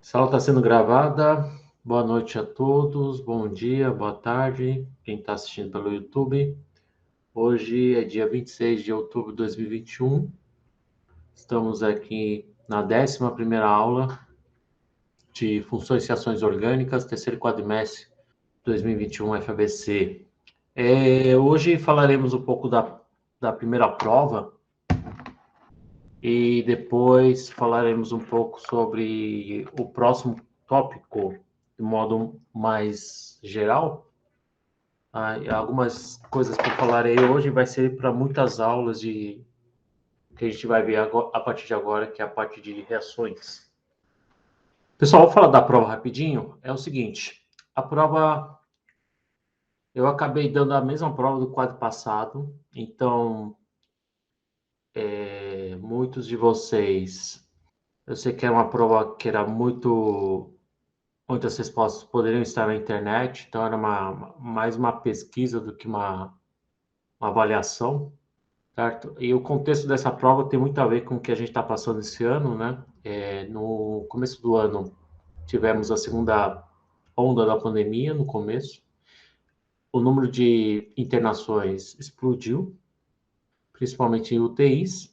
Sala está sendo gravada. Boa noite a todos. Bom dia, boa tarde. Quem está assistindo pelo YouTube. Hoje é dia 26 de outubro de 2021. Estamos aqui na 11ª aula de Funções e Ações Orgânicas, terceiro quadrimestre 2021 FABC. Hoje falaremos um pouco da primeira prova e depois falaremos um pouco sobre o próximo tópico de modo mais geral. Algumas coisas que eu falarei hoje vai ser para muitas aulas que a gente vai ver agora, a partir de agora, que é a parte de reações. Pessoal, vou falar da prova rapidinho. É o seguinte, a prova, eu acabei dando a mesma prova do quadro passado, então, muitos de vocês, eu sei que era uma prova que era muitas respostas poderiam estar na internet, então era mais uma pesquisa do que uma avaliação, certo? E o contexto dessa prova tem muito a ver com o que a gente está passando esse ano, né? No começo do ano, tivemos a segunda onda da pandemia, no começo. O número de internações explodiu, principalmente em UTIs,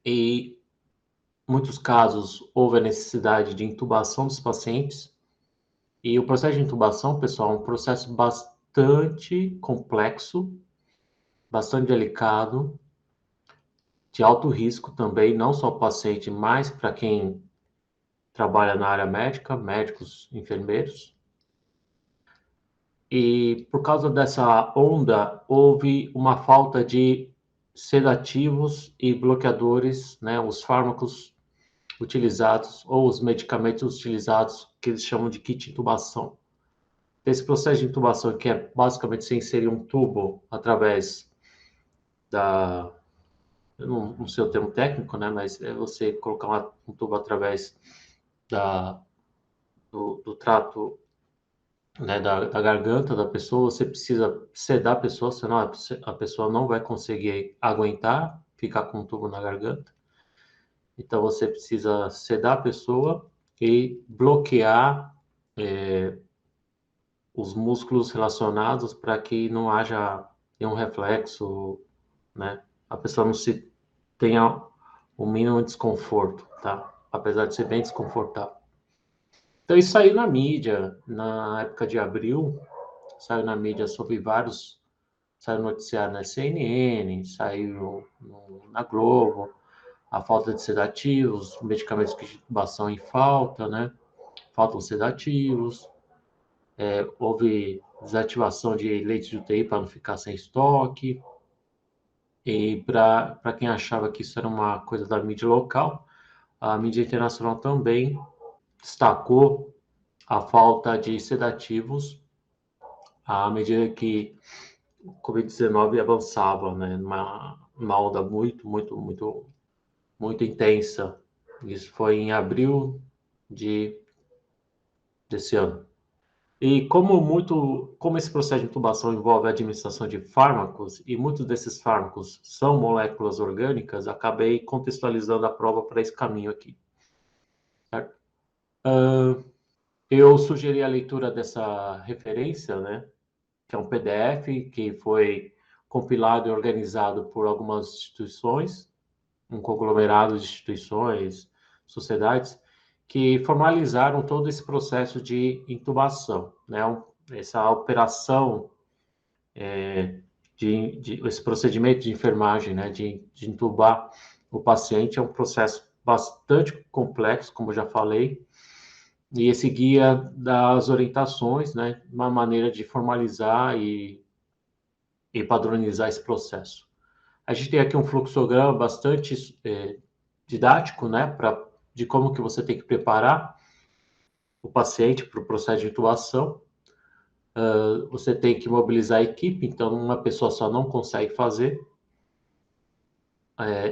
e em muitos casos houve a necessidade de intubação dos pacientes. E o processo de intubação, pessoal, é um processo bastante complexo, bastante delicado, de alto risco também, não só para o paciente, mas para quem trabalha na área médica, médicos, enfermeiros. E por causa dessa onda, houve uma falta de sedativos e bloqueadores, né, os fármacos utilizados ou os medicamentos utilizados, que eles chamam de kit intubação. Esse processo de intubação, que é basicamente você inserir um tubo através da. Eu não sei o termo técnico, né? Mas é você colocar um tubo através do trato, né, da garganta da pessoa. Você precisa sedar a pessoa, senão a pessoa não vai conseguir aguentar ficar com o tubo na garganta. Então você precisa sedar a pessoa e bloquear os músculos relacionados para que não haja nenhum reflexo, né? A pessoa não se tenha o mínimo desconforto, tá? Apesar de ser bem desconfortável. Então isso saiu na mídia, na época de abril, saiu na mídia sobre vários, saiu noticiário na CNN, saiu na Globo, a falta de sedativos, medicamentos de intubação em falta, né? Faltam sedativos, houve desativação de leitos de UTI para não ficar sem estoque. E para quem achava que isso era uma coisa da mídia local, a mídia internacional também destacou a falta de sedativos à medida que o Covid-19 avançava, né, numa onda muito intensa. Isso foi em abril de, desse ano. E como esse processo de intubação envolve a administração de fármacos, e muitos desses fármacos são moléculas orgânicas, acabei contextualizando a prova para esse caminho aqui. Certo? Eu sugeri a leitura dessa referência, né, que é um PDF que foi compilado e organizado por algumas instituições, um conglomerado de instituições, sociedades, que formalizaram todo esse processo de intubação, né? Essa operação, esse procedimento de enfermagem, né? De intubar o paciente é um processo bastante complexo, como eu já falei, e esse guia das orientações, né? Uma maneira de formalizar e padronizar esse processo. A gente tem aqui um fluxograma bastante didático, né, de como que você tem que preparar o paciente para o processo de intubação. Você tem que mobilizar a equipe, então uma pessoa só não consegue fazer.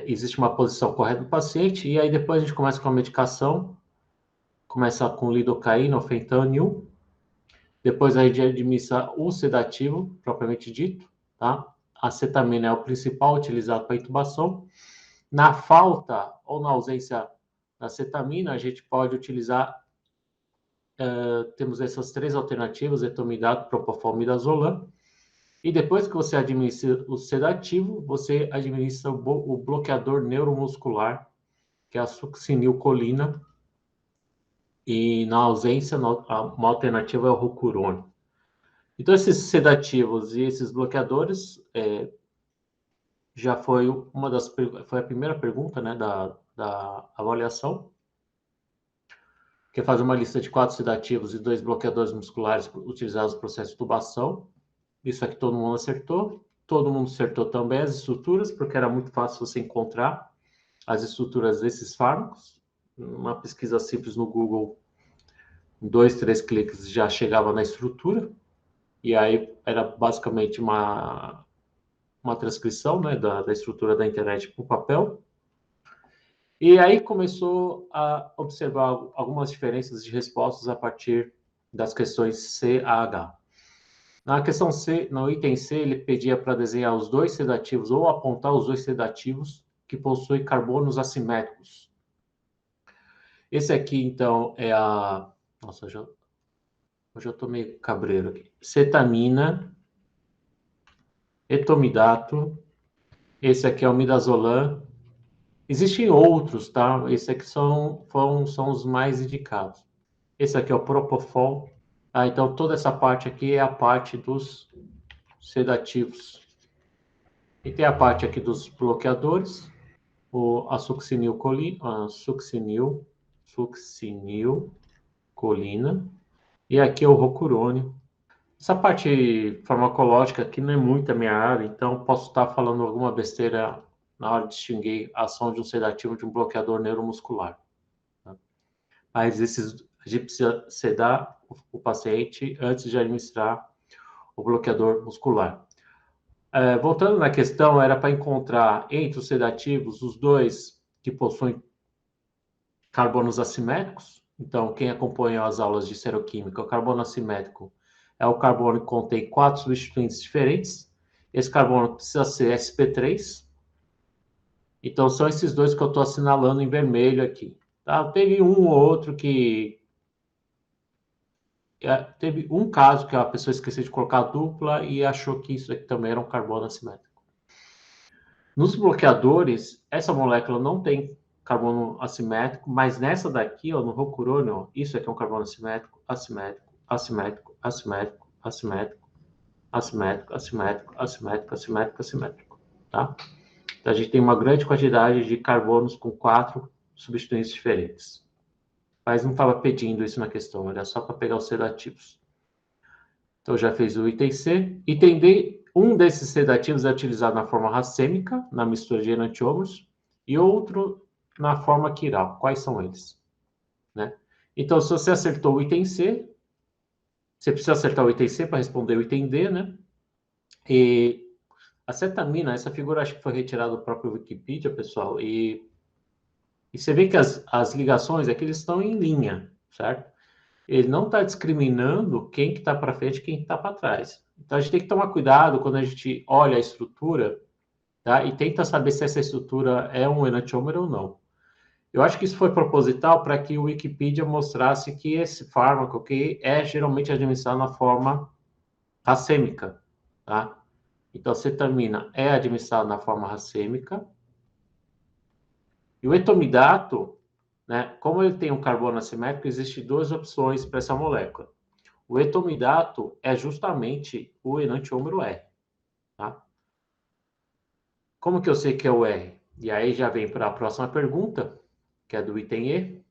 Existe uma posição correta do paciente, e aí depois a gente começa com a medicação, começa com lidocaína ou fentanyl, depois a gente administra o sedativo, propriamente dito, tá? A acetamina é o principal utilizado para intubação. Na falta ou na ausência da acetamina, a gente pode utilizar temos essas três alternativas, etomidato, propofol, midazolam. E depois que você administra o sedativo, você administra o bloqueador neuromuscular, que é a succinilcolina. E na ausência, uma alternativa é o rocurônio. Então, esses sedativos e esses bloqueadores já foi foi a primeira pergunta, né, da avaliação, que é fazer uma lista de 4 sedativos e 2 bloqueadores musculares utilizados no processo de tubação. Isso aqui todo mundo acertou. Todo mundo acertou também as estruturas, porque era muito fácil você encontrar as estruturas desses fármacos. Uma pesquisa simples no Google, em 2, 3 cliques já chegava na estrutura. E aí era basicamente uma transcrição, né, da estrutura da internet para o papel. E aí começou a observar algumas diferenças de respostas a partir das questões C a H. Na questão C, no item C, ele pedia para desenhar os 2 sedativos ou apontar os 2 sedativos que possuem carbonos assimétricos. Esse aqui, então, é a... Nossa, hoje eu estou meio cabreiro aqui. Cetamina, etomidato, esse aqui é o midazolam. Existem outros, tá? Esses aqui são os mais indicados. Esse aqui é o propofol. Então, toda essa parte aqui é a parte dos sedativos. E tem a parte aqui dos bloqueadores, a succinilcolina, e aqui é o rocurônio. Essa parte farmacológica aqui não é muito a minha área, então posso estar falando alguma besteira na hora de distinguir a ação de um sedativo de um bloqueador neuromuscular. Tá? Mas a gente precisa sedar o paciente antes de administrar o bloqueador muscular. Voltando na questão, era para encontrar entre os sedativos os 2 que possuem carbonos assimétricos. Então, quem acompanha as aulas de seroquímica, o carbono assimétrico é o carbono que contém 4 substituintes diferentes. Esse carbono precisa ser sp3. Então, são esses 2 que eu estou assinalando em vermelho aqui. Tá? Teve um ou outro que... Teve um caso que a pessoa esqueceu de colocar dupla e achou que isso aqui também era um carbono assimétrico. Nos bloqueadores, essa molécula não tem carbono assimétrico, mas nessa daqui, ó, no rocurônio, ó, isso aqui é um carbono assimétrico, assimétrico, assimétrico, assimétrico, assimétrico, assimétrico, assimétrico, assimétrico, assimétrico, assimétrico, tá? Então, a gente tem uma grande quantidade de carbonos com 4 substituintes diferentes. Mas não estava pedindo isso na questão, era só para pegar os sedativos. Então, já fez o item C. Item D, um desses sedativos é utilizado na forma racêmica, na mistura de enantiômeros, e outro na forma quiral. Quais são eles? Né? Então, se você acertou o item C, você precisa acertar o item C para responder o item D, né? E a cetamina, essa figura acho que foi retirada do próprio Wikipedia, pessoal, e você vê que as ligações aqui estão em linha, certo? Ele não está discriminando quem que está para frente e quem está para trás. Então, a gente tem que tomar cuidado quando a gente olha a estrutura, tá? E tenta saber se essa estrutura é um enantiômero ou não. Eu acho que isso foi proposital para que o Wikipedia mostrasse que esse fármaco aqui é geralmente administrado na forma racêmica, tá? Então, a cetamina é administrado na forma racêmica. E o etomidato, né, como ele tem um carbono assimétrico, existem 2 opções para essa molécula. O etomidato é justamente o enantiômero R, tá? Como que eu sei que é o R? E aí já vem para a próxima pergunta, que é do item E.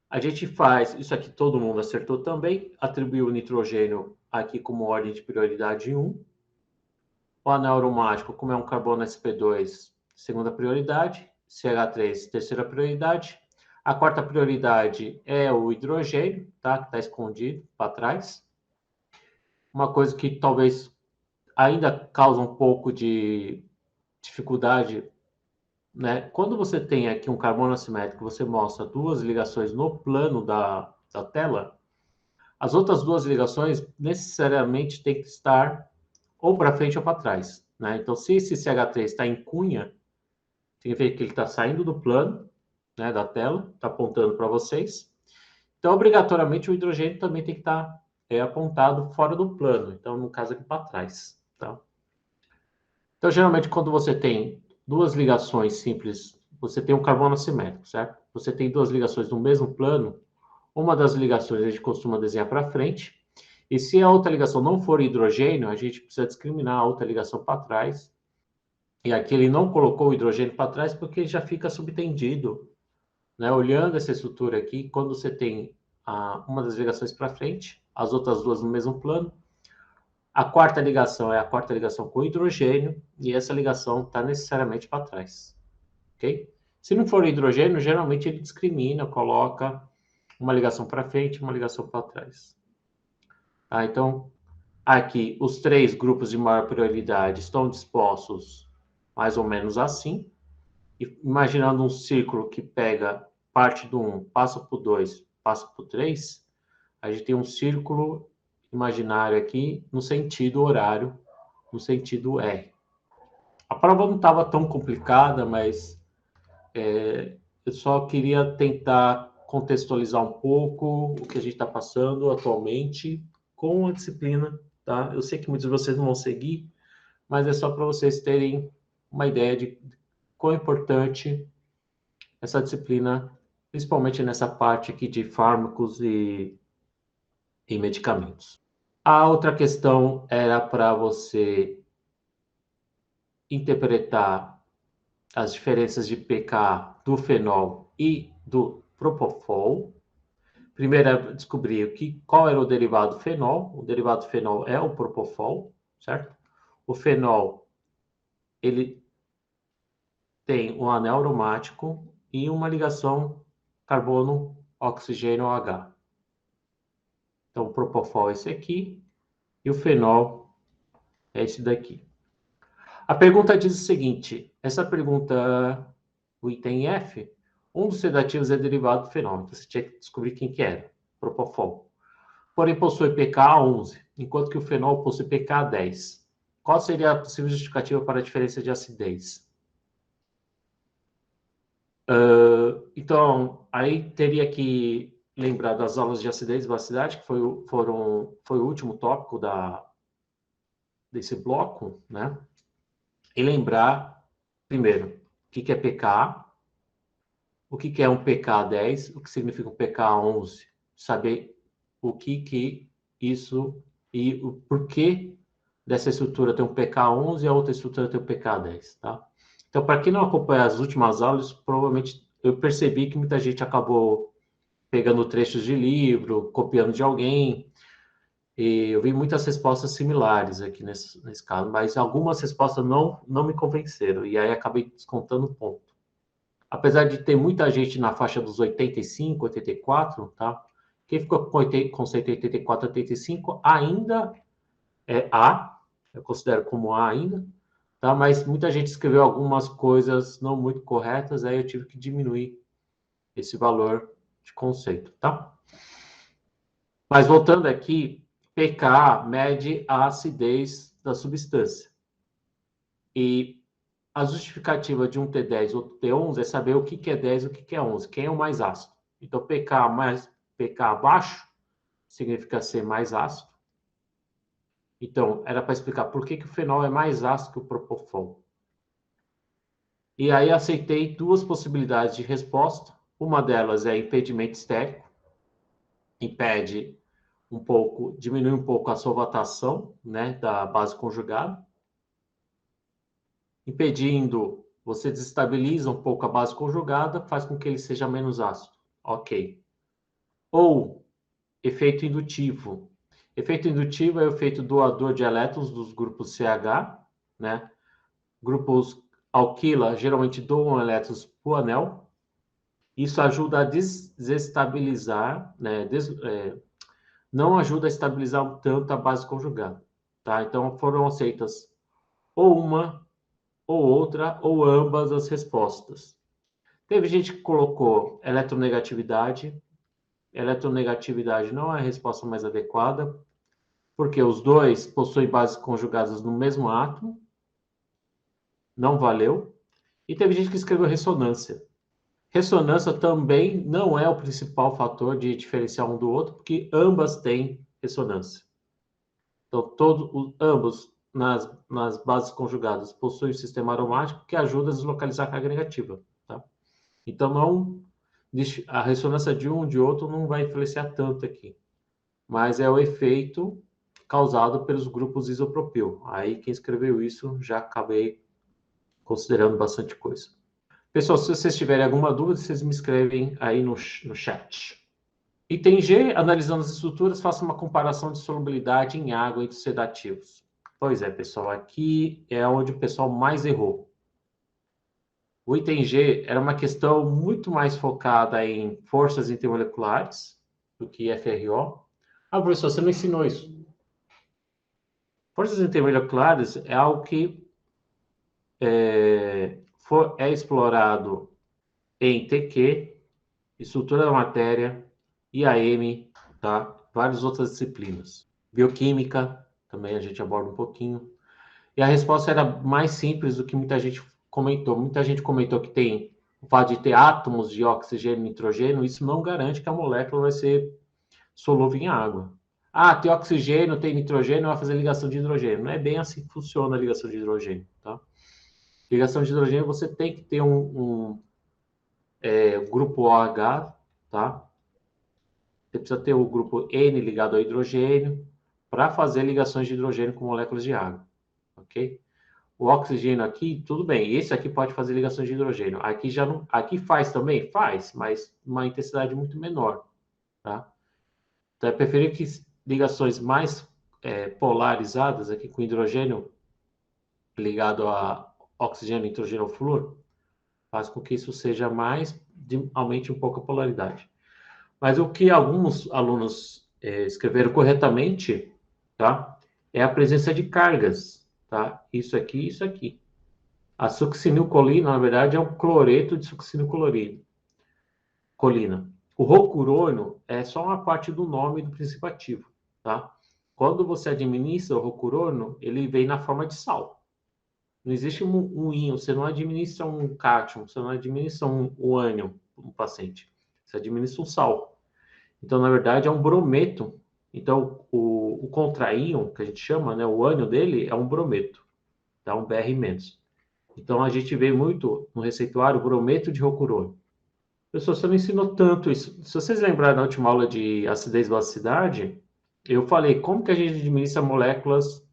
A gente faz, isso aqui todo mundo acertou também, atribuiu o nitrogênio aqui como ordem de prioridade 1. O anel aromático, como é um carbono sp2, segunda prioridade. CH3, terceira prioridade. A quarta prioridade é o hidrogênio, tá? Que está escondido para trás. Uma coisa que talvez ainda causa um pouco de dificuldade, né? Quando você tem aqui um carbono assimétrico, você mostra 2 ligações no plano da tela, as outras 2 ligações necessariamente têm que estar ou para frente ou para trás, né? Então, se esse CH3 está em cunha, significa que ele está saindo do plano, né, da tela, está apontando para vocês. Então, obrigatoriamente, o hidrogênio também tem que estar apontado fora do plano. Então, no caso aqui para trás. Tá? Então, geralmente, quando você tem duas ligações simples, você tem um carbono assimétrico, certo? Você tem duas ligações no mesmo plano, uma das ligações a gente costuma desenhar para frente, e se a outra ligação não for hidrogênio, a gente precisa discriminar a outra ligação para trás. E aqui ele não colocou o hidrogênio para trás porque já fica subtendido, né? Olhando essa estrutura aqui, quando você tem uma das ligações para frente, as outras duas no mesmo plano, a quarta ligação é a quarta ligação com hidrogênio e essa ligação está necessariamente para trás, ok? Se não for hidrogênio, geralmente ele discrimina, coloca uma ligação para frente e uma ligação para trás. Tá? Então, aqui, os três grupos de maior prioridade estão dispostos mais ou menos assim. E imaginando um círculo que pega parte do 1, passa para o 2, passa para o 3, a gente tem um círculo imaginário aqui no sentido horário, no sentido R. A prova não estava tão complicada, mas eu só queria tentar contextualizar um pouco o que a gente está passando atualmente com a disciplina. Tá? Eu sei que muitos de vocês não vão seguir, mas é só para vocês terem uma ideia de quão importante essa disciplina, principalmente nessa parte aqui de fármacos e medicamentos. A outra questão era para você interpretar as diferenças de pK do fenol e do propofol. Primeiro é descobrir qual era o derivado fenol. O derivado fenol é o propofol, certo? O fenol, ele tem um anel aromático e uma ligação carbono-oxigênio H. Então, o propofol é esse aqui e o fenol é esse daqui. A pergunta diz o seguinte, essa pergunta, o item F, um dos sedativos é derivado do fenol, então você tinha que descobrir quem que era, propofol. Porém, possui pKa 11, enquanto que o fenol possui pKa 10. Qual seria a possível justificativa para a diferença de acidez? Então, aí teria que lembrar das aulas de acidez e basicidade, que foi o último tópico desse bloco, né? E lembrar, primeiro, o que é pKa, o que é um pKa 10, o que significa um pKa 11, saber o que isso e o porquê dessa estrutura tem um pKa 11 e a outra estrutura tem um pKa 10, tá? Então, para quem não acompanha as últimas aulas, provavelmente eu percebi que muita gente acabou pegando trechos de livro, copiando de alguém, e eu vi muitas respostas similares aqui nesse caso, mas algumas respostas não me convenceram, e aí acabei descontando ponto. Apesar de ter muita gente na faixa dos 85, 84, tá? Quem ficou com conceito 84, 85 ainda é A, eu considero como A ainda, tá? Mas muita gente escreveu algumas coisas não muito corretas, aí eu tive que diminuir esse valor de conceito, tá? Mas voltando aqui, pK mede a acidez da substância. E a justificativa de um T10 ou T11 é saber o que é 10 e o que é 11, quem é o mais ácido. Então, pK abaixo significa ser mais ácido. Então, era para explicar por que o fenol é mais ácido que o propofol. E aí aceitei duas possibilidades de resposta. Uma delas é impedimento estérico. Impede diminui um pouco a solvatação, né, da base conjugada. Impedindo, você desestabiliza um pouco a base conjugada, faz com que ele seja menos ácido. Ok. Ou efeito indutivo. Efeito indutivo é o efeito doador de elétrons dos grupos CH, né? Grupos alquila geralmente doam elétrons para o anel. Isso ajuda a desestabilizar, né? Não ajuda a estabilizar tanto a base conjugada, tá? Então foram aceitas ou uma, ou outra, ou ambas as respostas. Teve gente que colocou eletronegatividade. Eletronegatividade não é a resposta mais adequada, porque os dois possuem bases conjugadas no mesmo átomo. Não valeu. E teve gente que escreveu ressonância. Ressonância também não é o principal fator de diferenciar um do outro, porque ambas têm ressonância. Então, ambos, nas bases conjugadas, possuem um sistema aromático que ajuda a deslocalizar a carga negativa. Tá? Então, a ressonância de um e de outro não vai influenciar tanto aqui. Mas é o efeito causado pelos grupos isopropil. Aí, quem escreveu isso, já acabei considerando bastante coisa. Pessoal, se vocês tiverem alguma dúvida, vocês me escrevem aí no chat. Item G, analisando as estruturas, faça uma comparação de solubilidade em água entre sedativos. Pois é, pessoal, aqui é onde o pessoal mais errou. O item G era uma questão muito mais focada em forças intermoleculares do que FRO. Ah, professor, você não ensinou isso. Forças intermoleculares é algo que é explorado em TQ, estrutura da matéria, IAM, tá? Várias outras disciplinas. Bioquímica, também a gente aborda um pouquinho. E a resposta era mais simples do que muita gente comentou. Muita gente comentou que tem o fato de ter átomos de oxigênio e nitrogênio, isso não garante que a molécula vai ser solúvel em água. Ah, tem oxigênio, tem nitrogênio, vai fazer ligação de hidrogênio. Não é bem assim que funciona a ligação de hidrogênio, tá? Ligação de hidrogênio, você tem que ter um grupo OH, tá? Você precisa ter o grupo N ligado ao hidrogênio para fazer ligações de hidrogênio com moléculas de água, ok? O oxigênio aqui, tudo bem. Esse aqui pode fazer ligações de hidrogênio. Aqui já não, aqui faz também, faz, mas uma intensidade muito menor, tá? Então é preferível que ligações mais polarizadas aqui com hidrogênio ligado a oxigênio, nitrogênio ou flúor, faz com que isso seja aumente um pouco a polaridade. Mas o que alguns alunos escreveram corretamente, tá? É a presença de cargas, tá? Isso aqui e isso aqui. A succinilcolina, na verdade, é um cloreto de succinilcolina. O rocurônio é só uma parte do nome do princípio ativo, tá? Quando você administra o rocurônio, ele vem na forma de sal. Não existe um íon, você não administra um cátion, você não administra um ânion no paciente. Você administra um sal. Então, na verdade, é um brometo. Então, o contraíon, que a gente chama, né, o ânion dele é um brometo, tá? Um Br-. Então, a gente vê muito no receituário brometo de rocurônio. Pessoal, você não ensinou tanto isso. Se vocês lembrarem da última aula de acidez e basicidade, eu falei como que a gente administra moléculas,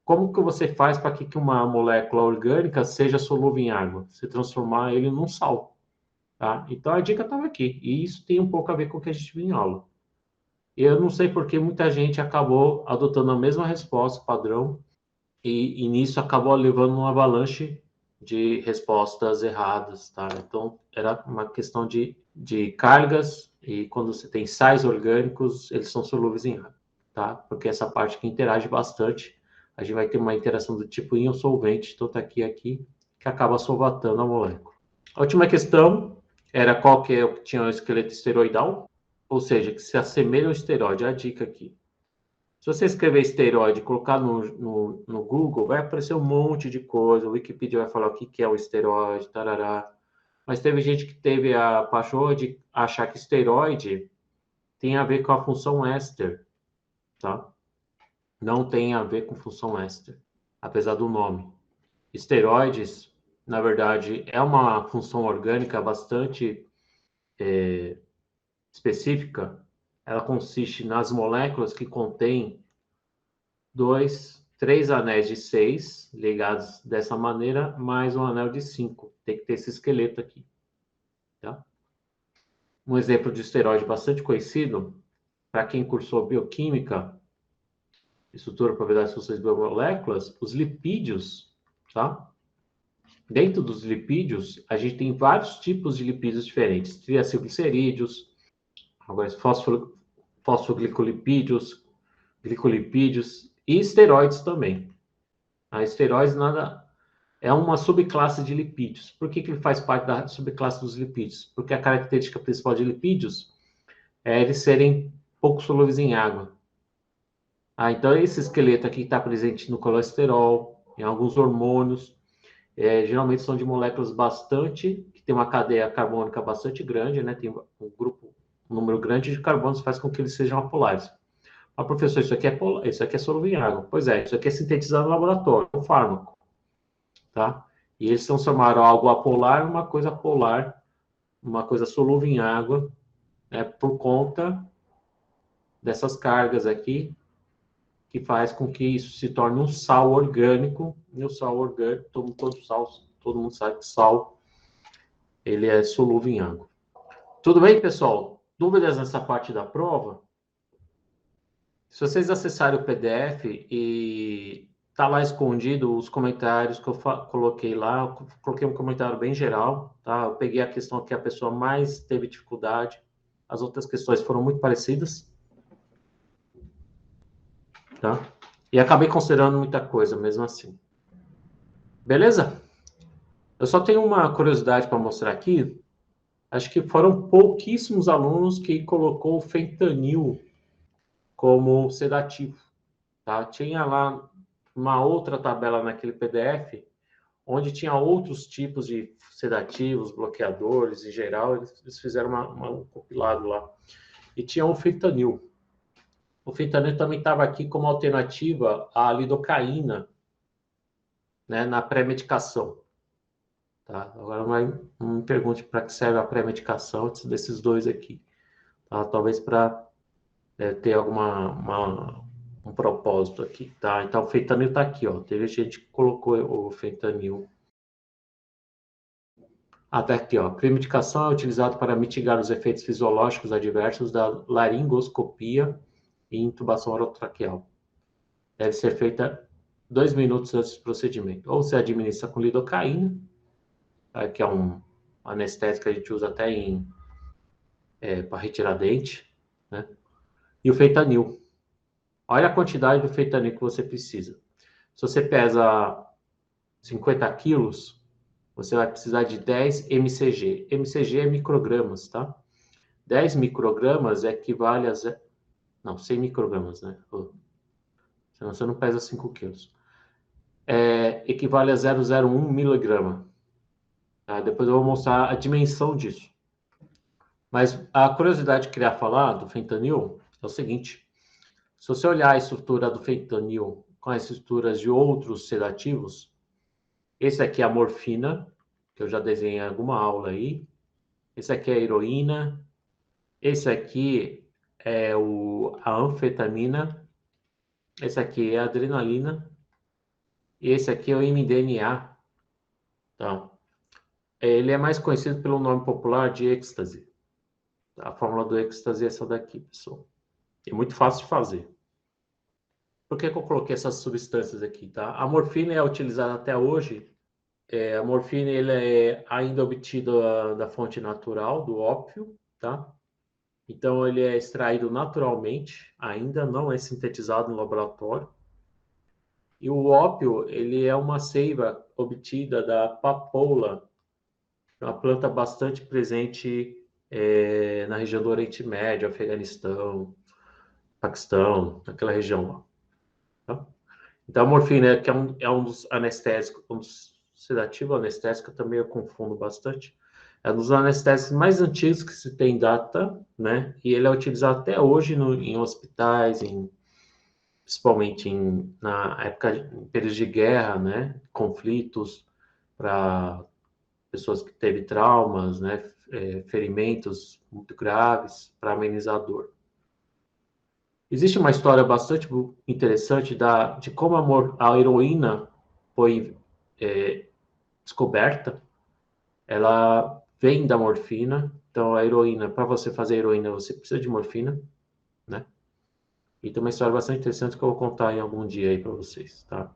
como que você faz para que uma molécula orgânica seja solúvel em água? Você transformar ele num sal, tá? Então, a dica estava aqui. E isso tem um pouco a ver com o que a gente viu em aula. Eu não sei por que muita gente acabou adotando a mesma resposta padrão e nisso acabou levando uma avalanche de respostas erradas, tá? Então, era uma questão de cargas e quando você tem sais orgânicos, eles são solúveis em água, tá? Porque essa parte que interage bastante, a gente vai ter uma interação do tipo íon solvente, então tá aqui, que acaba solvatando a molécula. A última questão era qual que tinha o esqueleto esteroidal, ou seja, que se assemelha ao esteroide. A dica aqui. Se você escrever esteroide e colocar no Google, vai aparecer um monte de coisa. O Wikipedia vai falar o que é o esteroide, tarará. Mas teve gente que teve a paixão de achar que esteroide tem a ver com a função éster, tá? Não tem a ver com função éster, apesar do nome. Esteroides, na verdade, é uma função orgânica bastante específica. Ela consiste nas moléculas que contêm 3 anéis de 6 ligados dessa maneira, mais um anel de 5. Tem que ter esse esqueleto aqui. Tá? Um exemplo de esteroide bastante conhecido, para quem cursou bioquímica, estrutura, propriedades, funções biomoléculas, os lipídios, tá? Dentro dos lipídios, a gente tem vários tipos de lipídios diferentes. Triacilglicerídeos, agora fosfoglicolipídios, glicolipídios e esteroides também. A esteroides é uma subclasse de lipídios. Por que ele faz parte da subclasse dos lipídios? Porque a característica principal de lipídios é eles serem pouco solúveis em água. Então, esse esqueleto aqui está presente no colesterol, em alguns hormônios, geralmente são de moléculas bastante, que tem uma cadeia carbônica bastante grande, né? Tem um número grande de carbonos faz com que eles sejam apolares. Ah, professor, isso aqui é isso aqui é solúvel em água. Pois é, isso aqui é sintetizado no laboratório, é um fármaco, tá? E eles transformaram algo apolar em uma coisa polar, uma coisa solúvel em água, por conta dessas cargas aqui, que faz com que isso se torne um sal orgânico. E o sal orgânico, todo mundo sabe que sal, ele é solúvel em água. Tudo bem, pessoal? Dúvidas nessa parte da prova? Se vocês acessarem o PDF e tá lá escondido os comentários que eu coloquei lá, eu coloquei um comentário bem geral, tá? Eu peguei a questão que a pessoa mais teve dificuldade, as outras questões foram muito parecidas, tá? E acabei considerando muita coisa mesmo assim. Beleza? Eu só tenho uma curiosidade para mostrar aqui. Acho que foram pouquíssimos alunos que colocou o fentanil como sedativo, tá? Tinha lá uma outra tabela naquele PDF, onde tinha outros tipos de sedativos, bloqueadores, em geral, eles fizeram um compilado lá. E tinha o fentanil. O fentanil também estava aqui como alternativa à lidocaína, né, na pré-medicação. Tá? Agora não me pergunte para que serve a pré-medicação desses dois aqui. Tá? Talvez para ter um propósito aqui. Tá? Então, o fentanil está aqui. Ó. Teve gente que colocou o fentanil. Até aqui, ó. Premedicação é utilizado para mitigar os efeitos fisiológicos adversos da laringoscopia e intubação orotraqueal. Deve ser feita 2 minutos antes do procedimento. Ou se administra com lidocaína, tá? Que é um anestésico que a gente usa até para retirar dente, né? E o fentanil. Olha a quantidade do fentanil que você precisa. Se você pesa 50 quilos, você vai precisar de 10 mcg. mcg é microgramas, tá? 10 microgramas equivale a... Não, 100 microgramas, né? Senão você não pesa 5 quilos. Equivale a 0,01 miligrama. Tá? Depois eu vou mostrar a dimensão disso. Mas a curiosidade que eu queria falar do fentanil é o seguinte. Se você olhar a estrutura do fentanil com as estruturas de outros sedativos, esse aqui é a morfina, que eu já desenhei em alguma aula aí. Esse aqui é a heroína. Esse aqui é a anfetamina. Esse aqui é a adrenalina. E esse aqui é o MDMA. Então, ele é mais conhecido pelo nome popular de êxtase. A fórmula do êxtase é essa daqui, pessoal. É muito fácil de fazer. Por que eu coloquei essas substâncias aqui, tá? A morfina é utilizada até hoje. A morfina ele é ainda obtida da fonte natural, do ópio, tá? Então, ele é extraído naturalmente, ainda não é sintetizado no laboratório. E o ópio, ele é uma seiva obtida da papoula, uma planta bastante presente na região do Oriente Médio, Afeganistão, Paquistão, naquela região lá. Tá? Então, a morfina, que é um dos anestésicos, um dos sedativo anestésico, também eu confundo bastante. É um dos anestésicos mais antigos que se tem data, né? E ele é utilizado até hoje em hospitais, principalmente na época, em períodos de guerra, né? Conflitos, para pessoas que teve traumas, né? Ferimentos muito graves, para amenizar a dor. Existe uma história bastante interessante de como a heroína foi descoberta. Ela vem da morfina. Então, a heroína, para você fazer heroína, você precisa de morfina, né? E tem uma história bastante interessante que eu vou contar em algum dia aí para vocês, tá?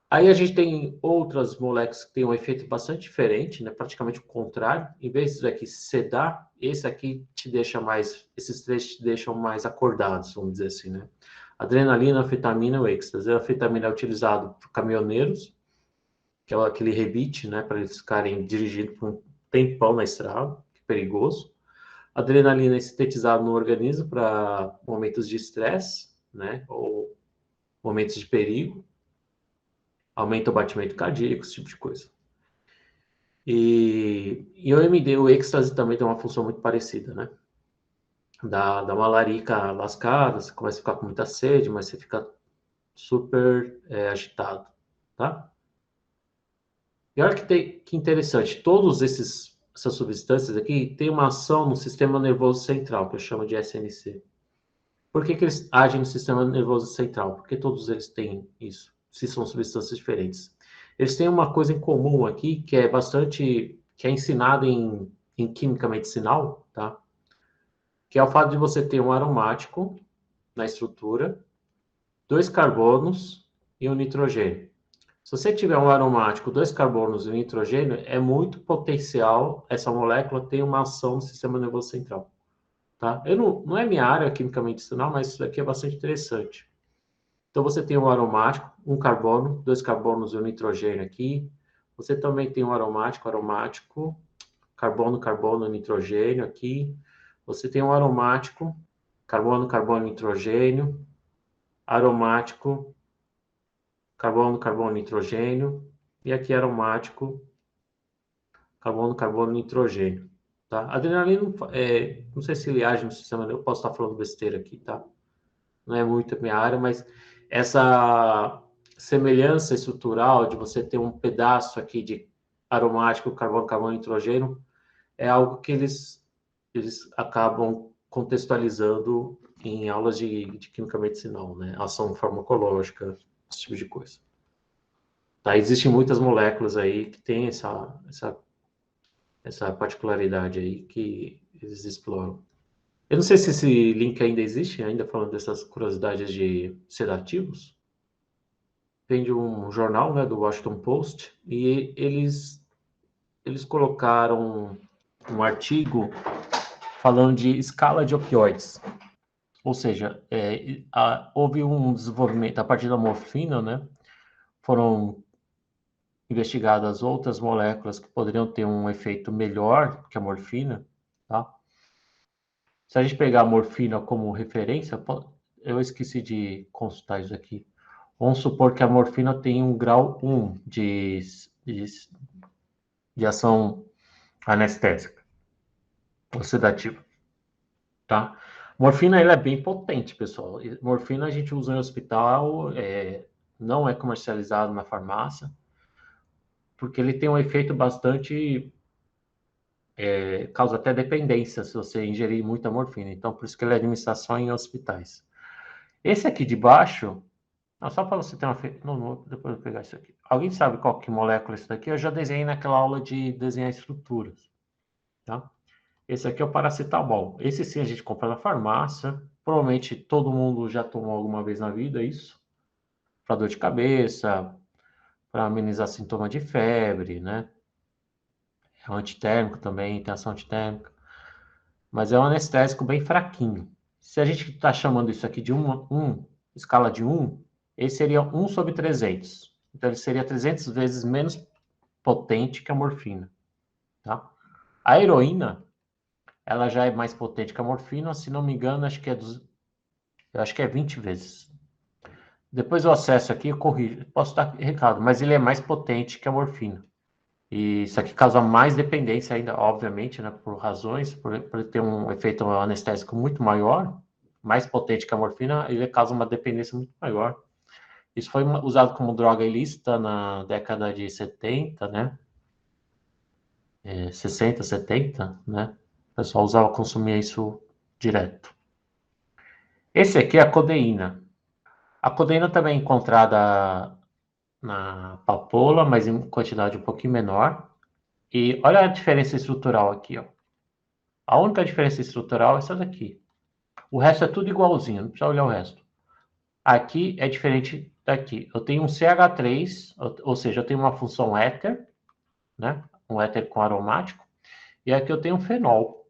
Aí a gente tem outras moléculas que têm um efeito bastante diferente, né? Praticamente o contrário. Em vez disso aqui sedar, esse aqui te deixa mais, esses três te deixam mais acordados, vamos dizer assim, né? Adrenalina, anfetamina e o êxtase. A anfetamina é utilizado por caminhoneiros, que é aquele rebite, né? Para eles ficarem dirigindo por um tempão na estrada, que é perigoso. A adrenalina é sintetizada no organismo para momentos de estresse, né? Ou momentos de perigo. Aumenta o batimento cardíaco, esse tipo de coisa. E o MD, o êxtase também tem uma função muito parecida, né? Dá uma larica lascada, você começa a ficar com muita sede, mas você fica super agitado, tá? E olha que interessante, essas substâncias aqui têm uma ação no sistema nervoso central, que eu chamo de SNC. Por que eles agem no sistema nervoso central? Porque todos eles têm isso, se são substâncias diferentes. Eles têm uma coisa em comum aqui, que é ensinada em química medicinal, tá? Que é o fato de você ter um aromático na estrutura, dois carbonos e um nitrogênio. Se você tiver um aromático, dois carbonos e um nitrogênio, é muito potencial essa molécula ter uma ação no sistema nervoso central. Tá? Não é minha área química medicinal, mas isso aqui é bastante interessante. Então, você tem um aromático, um carbono, dois carbonos e um nitrogênio aqui. Você também tem um aromático, carbono, carbono, nitrogênio aqui. Você tem um aromático, carbono, carbono, nitrogênio, aromático, carbono, carbono, nitrogênio, e aqui aromático, carbono, carbono, nitrogênio. Tá? Adrenalina, não sei se ele age no sistema, eu posso estar falando besteira aqui, tá? Não é muito a minha área, mas essa semelhança estrutural de você ter um pedaço aqui de aromático, carbono, carbono, nitrogênio, é algo que eles acabam contextualizando em aulas de química medicinal, né? Ação farmacológica, esse tipo de coisa. Tá? Existem muitas moléculas aí que têm essa particularidade aí que eles exploram. Eu não sei se esse link ainda existe, ainda falando dessas curiosidades de sedativos. Tem de um jornal, né, do Washington Post, e eles colocaram um artigo falando de escala de opioides. Ou seja, houve um desenvolvimento a partir da morfina, né? Foram investigadas outras moléculas que poderiam ter um efeito melhor que a morfina, tá? Se a gente pegar a morfina como referência, eu esqueci de consultar isso aqui. Vamos supor que a morfina tem um grau 1 de ação anestésica ou sedativa, tá? Morfina, ela é bem potente, pessoal. Morfina a gente usa em hospital, não é comercializado na farmácia, porque ele tem um efeito bastante causa até dependência se você ingerir muita morfina. Então, por isso que ele é administração em hospitais. Esse aqui de baixo, só para você ter uma... Não, depois eu vou pegar isso aqui. Alguém sabe qual que molécula é isso daqui? Eu já desenhei naquela aula de desenhar estruturas, tá? Esse aqui é o paracetamol. Esse sim a gente compra na farmácia. Provavelmente todo mundo já tomou alguma vez na vida isso. Para dor de cabeça, para amenizar sintoma de febre, né? É um antitérmico também, tem ação antitérmica. Mas é um anestésico bem fraquinho. Se a gente está chamando isso aqui de escala de 1, esse seria 1 sobre 300. Então, ele seria 300 vezes menos potente que a morfina. Tá? A heroína, ela já é mais potente que a morfina, se não me engano, eu acho que é 20 vezes. Depois eu acesso aqui e corrijo. Posso dar recado, mas ele é mais potente que a morfina. E isso aqui causa mais dependência ainda, obviamente, né, por razões, por ter um efeito anestésico muito maior, mais potente que a morfina, ele causa uma dependência muito maior. Isso foi usado como droga ilícita na década de 70, né? 60, 70, né? O pessoal usava, consumia isso direto. Esse aqui é a codeína. A codeína também é encontrada na papoula, mas em quantidade um pouquinho menor. E olha a diferença estrutural aqui, ó. A única diferença estrutural é essa daqui. O resto é tudo igualzinho, não precisa olhar o resto. Aqui é diferente daqui. Eu tenho um CH3, ou seja, eu tenho uma função éter, né? Um éter com aromático. E aqui eu tenho um fenol.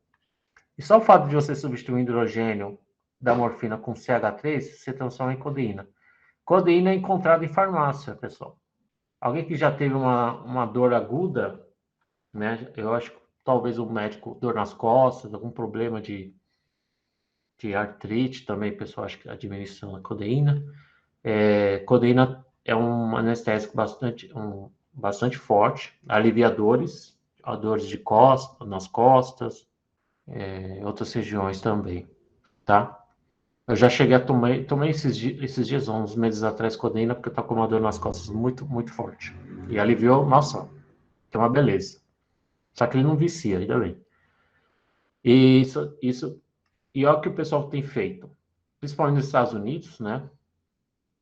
E só o fato de você substituir o hidrogênio da morfina com CH3, você transforma em codeína. Codeína é encontrada em farmácia, pessoal. Alguém que já teve uma dor aguda, né? Eu acho que talvez o médico, dor nas costas, algum problema de artrite também, o pessoal acha que administra a codeína. Codeína é um anestésico bastante forte, alivia dores, a dores de costa, nas costas, outras regiões também, tá? Eu já cheguei a tomei esses dias, uns meses atrás, codeína, porque eu tô com uma dor nas costas muito, muito forte. E aliviou, nossa, que é uma beleza. Só que ele não vicia, ainda bem. E e olha o que o pessoal tem feito, principalmente nos Estados Unidos, né?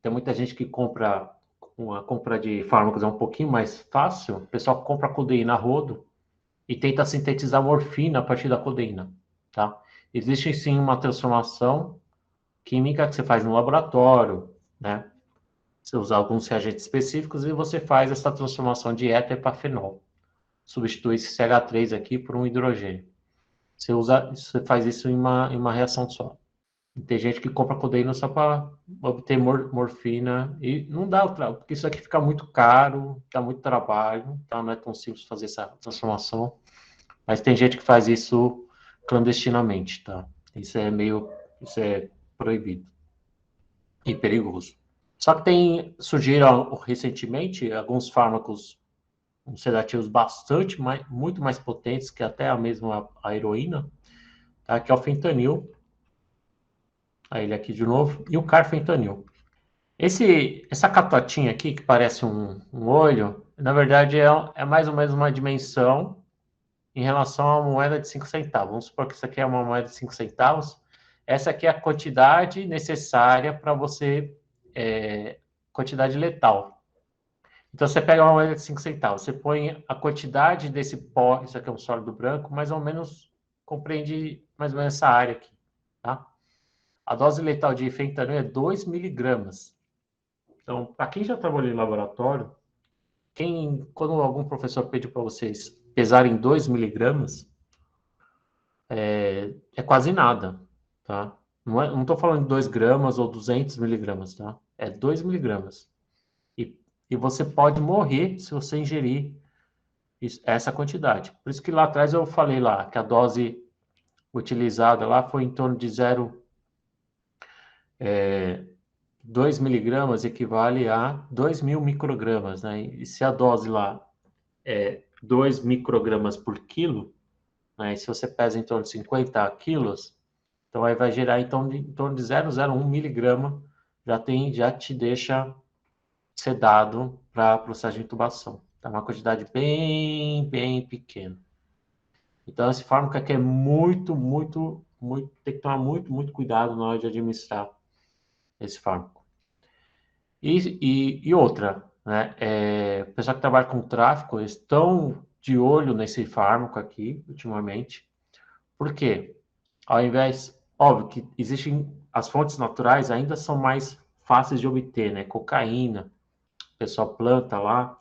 Tem muita gente que compra, uma compra de fármacos é um pouquinho mais fácil, o pessoal compra codeína a rodo e tenta sintetizar morfina a partir da codeína, tá? Existe sim uma transformação química que você faz no laboratório, né? Você usa alguns reagentes específicos e você faz essa transformação de éter para fenol. Substitui esse CH3 aqui por um hidrogênio. Você faz isso em uma reação só. Tem gente que compra codeína só para obter morfina e não dá o trabalho, porque isso aqui fica muito caro, dá muito trabalho, tá? Não é tão simples fazer essa transformação. Mas tem gente que faz isso clandestinamente, tá? Isso é proibido e perigoso. Só que surgiram recentemente alguns fármacos, uns sedativos muito mais potentes que até a mesma a heroína, tá? Que é o fentanil, ele aqui de novo, e o carfentanil. Essa catotinha aqui, que parece um olho, na verdade é mais ou menos uma dimensão em relação a uma moeda de 5 centavos. Vamos supor que isso aqui é uma moeda de 5 centavos. Essa aqui é a quantidade necessária para você, quantidade letal. Então, você pega uma moeda de 5 centavos, você põe a quantidade desse pó, isso aqui é um sólido branco, mais ou menos, compreende mais ou menos essa área aqui, tá? A dose letal de fentanil é 2 miligramas. Então, para quem já trabalhou em laboratório, quando algum professor pede para vocês pesarem 2 miligramas, é quase nada, tá? Não estou falando de 2 gramas ou 200 miligramas, tá? É 2 miligramas. E você pode morrer se você ingerir essa quantidade. Por isso que lá atrás eu falei lá que a dose utilizada lá foi em torno de 2 miligramas equivale a 2.000 microgramas, né? E se a dose lá é 2 microgramas por quilo, né? E se você pesa em torno de 50 quilos, então aí vai gerar em torno de 0,01 miligrama, já te deixa sedado para processo de intubação. Tá uma quantidade bem, bem pequena. Então, esse fármaco aqui é tem que tomar muito, muito cuidado na hora de administrar esse fármaco. E outra, né? O pessoal que trabalha com tráfico, eles estão de olho nesse fármaco aqui, ultimamente. Por quê? Ao invés, óbvio que existem, as fontes naturais ainda são mais fáceis de obter, né? Cocaína, o pessoal planta lá,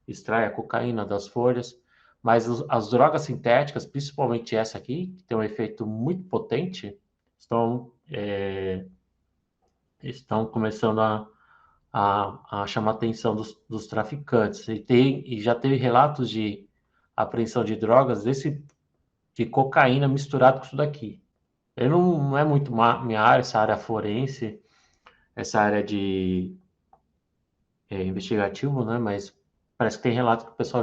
extrai a cocaína das folhas, mas as drogas sintéticas, principalmente essa aqui, que tem um efeito muito potente, estão começando a chamar a atenção dos traficantes. E já teve relatos de apreensão de drogas de cocaína misturado com isso daqui. Eu não é muito minha área, essa área forense, essa área de investigativo, né? Mas parece que tem relato que o pessoal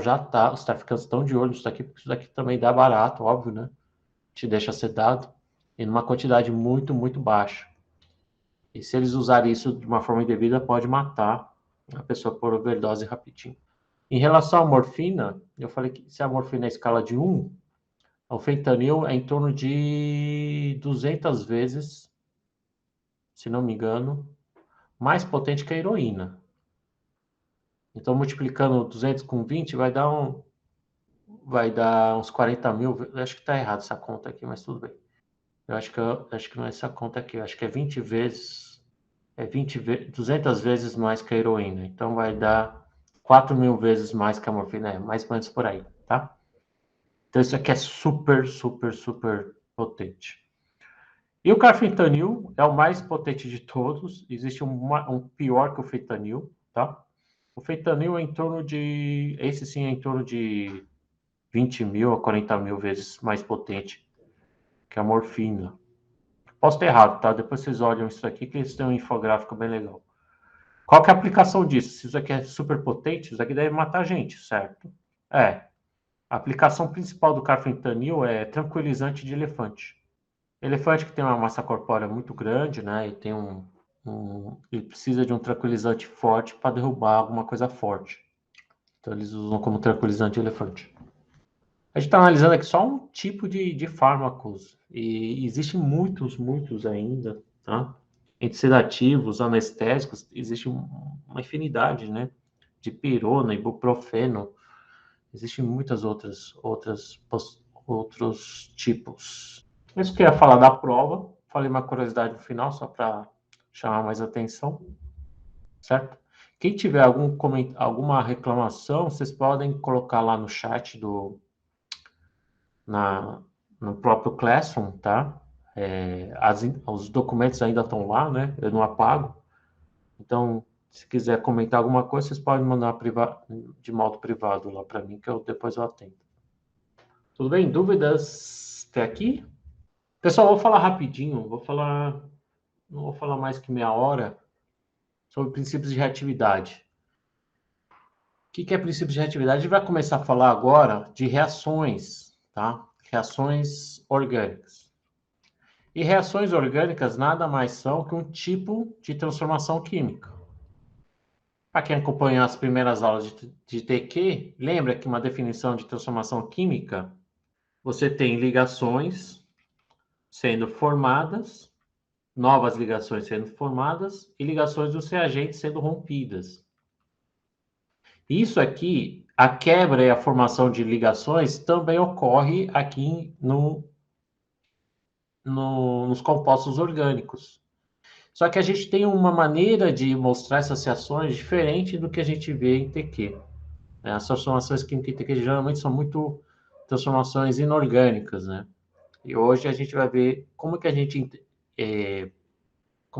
os traficantes estão de olho nisso daqui, porque isso daqui também dá barato, óbvio, né? Te deixa sedado, e numa quantidade muito, muito baixa. E se eles usarem isso de uma forma indevida, pode matar a pessoa por overdose rapidinho. Em relação à morfina, eu falei que se a morfina é escala de 1, o fentanil é em torno de 200 vezes, se não me engano, mais potente que a heroína. Então, multiplicando 200 com 20, vai dar uns 40 mil. Eu acho que está errado essa conta aqui, mas tudo bem. Acho que não é essa conta aqui. Eu acho que é 20 vezes, 200 vezes mais que a heroína. Então, vai dar 4 mil vezes mais que a morfina. Mais ou menos por aí, tá? Então, isso aqui é super, super, super potente. E o carfentanil é o mais potente de todos. Existe um pior que o fentanil, tá? O fentanil é em torno de... Esse sim é em torno de 20 mil a 40 mil vezes mais potente que a morfina. Posso ter errado, tá? Depois vocês olham isso aqui, que eles têm um infográfico bem legal. Qual que é a aplicação disso? Se isso aqui é super potente, isso aqui deve matar gente, certo? É. A aplicação principal do carfentanil é tranquilizante de elefante. Elefante que tem uma massa corpórea muito grande, né? E tem ele precisa de um tranquilizante forte para derrubar alguma coisa forte. Então eles usam como tranquilizante de elefante. A gente está analisando aqui só um tipo de fármacos. E existem muitos ainda, tá? Entre sedativos, anestésicos, existe uma infinidade, né? De pirona, ibuprofeno. Existem muitas outros tipos. Isso que eu ia falar da prova. Falei uma curiosidade no final, só para chamar mais atenção, certo? Quem tiver alguma reclamação, vocês podem colocar lá no chat na, no próprio Classroom, tá? Os documentos ainda estão lá, né? Eu não apago. Então, se quiser comentar alguma coisa, vocês podem mandar de modo privado lá para mim, que depois eu atendo. Tudo bem? Dúvidas até aqui? Pessoal, vou falar rapidinho, não vou falar mais que meia hora sobre princípios de reatividade. O que é princípios de reatividade? A gente vai começar a falar agora de reações, tá? Reações orgânicas. E reações orgânicas nada mais são que um tipo de transformação química. Para quem acompanhou as primeiras aulas de TQ, lembra que uma definição de transformação química, você tem ligações sendo formadas, novas ligações sendo formadas e ligações dos reagentes sendo rompidas. Isso aqui, a quebra e a formação de ligações também ocorre aqui nos compostos orgânicos. Só que a gente tem uma maneira de mostrar essas reações diferente do que a gente vê em TQ. As transformações químicas em TQ geralmente são muito transformações inorgânicas, né? E hoje a gente vai ver como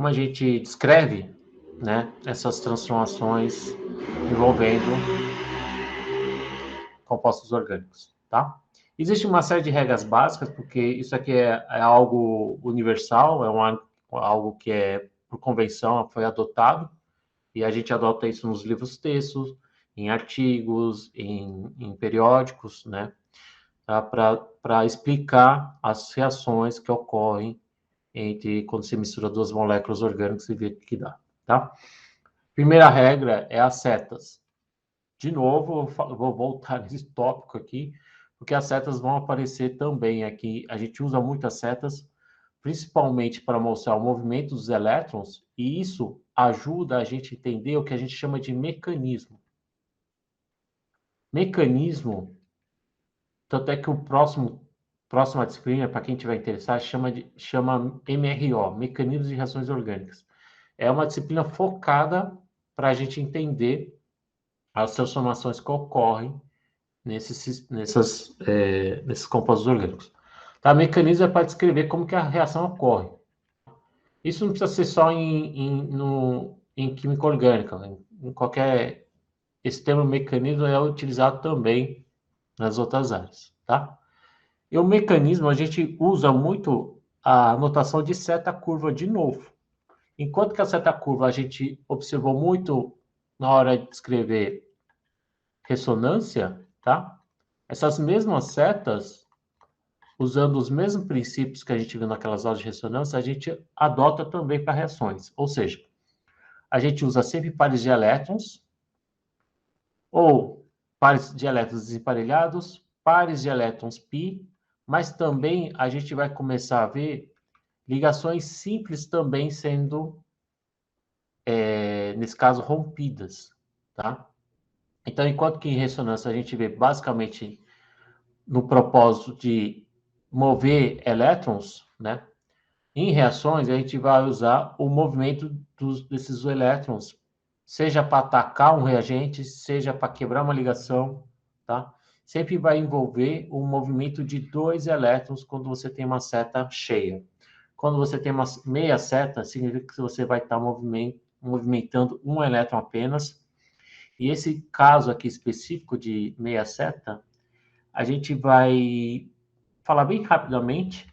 a gente descreve, né, essas transformações envolvendo compostos orgânicos, tá? Existe uma série de regras básicas, porque isso aqui é algo universal, algo que por convenção, foi adotado, e a gente adota isso nos livros textos, em artigos, em periódicos, né? Tá? Para explicar as reações que ocorrem quando se mistura duas moléculas orgânicas e vê o que dá, tá? Primeira regra é as setas. De novo, vou voltar nesse tópico aqui, porque as setas vão aparecer também aqui. A gente usa muitas setas, principalmente para mostrar o movimento dos elétrons, e isso ajuda a gente a entender o que a gente chama de mecanismo. Mecanismo, tanto é que próxima disciplina, para quem tiver interessado, chama MRO, Mecanismos de Reações Orgânicas. É uma disciplina focada para a gente entender as transformações que ocorrem nesses compostos orgânicos. Tá? Mecanismo é para descrever como que a reação ocorre. Isso não precisa ser só em química orgânica. Em qualquer... Esse termo mecanismo é utilizado também nas outras áreas. Tá? E o mecanismo, a gente usa muito a notação de seta curva de novo. Enquanto que a seta curva a gente observou muito na hora de descrever ressonância, tá? Essas mesmas setas, usando os mesmos princípios que a gente viu naquelas aulas de ressonância, a gente adota também para reações. Ou seja, a gente usa sempre pares de elétrons, ou pares de elétrons desemparelhados, pares de elétrons π, mas também a gente vai começar a ver ligações simples também sendo, nesse caso, rompidas, tá? Então, enquanto que em ressonância a gente vê basicamente no propósito de mover elétrons, né? Em reações, a gente vai usar o movimento desses elétrons, seja para atacar um reagente, seja para quebrar uma ligação, tá? Sempre vai envolver o movimento de dois elétrons quando você tem uma seta cheia. Quando você tem uma meia seta, significa que você vai estar movimentando um elétron apenas. E esse caso aqui específico de meia seta, a gente vai falar bem rapidamente.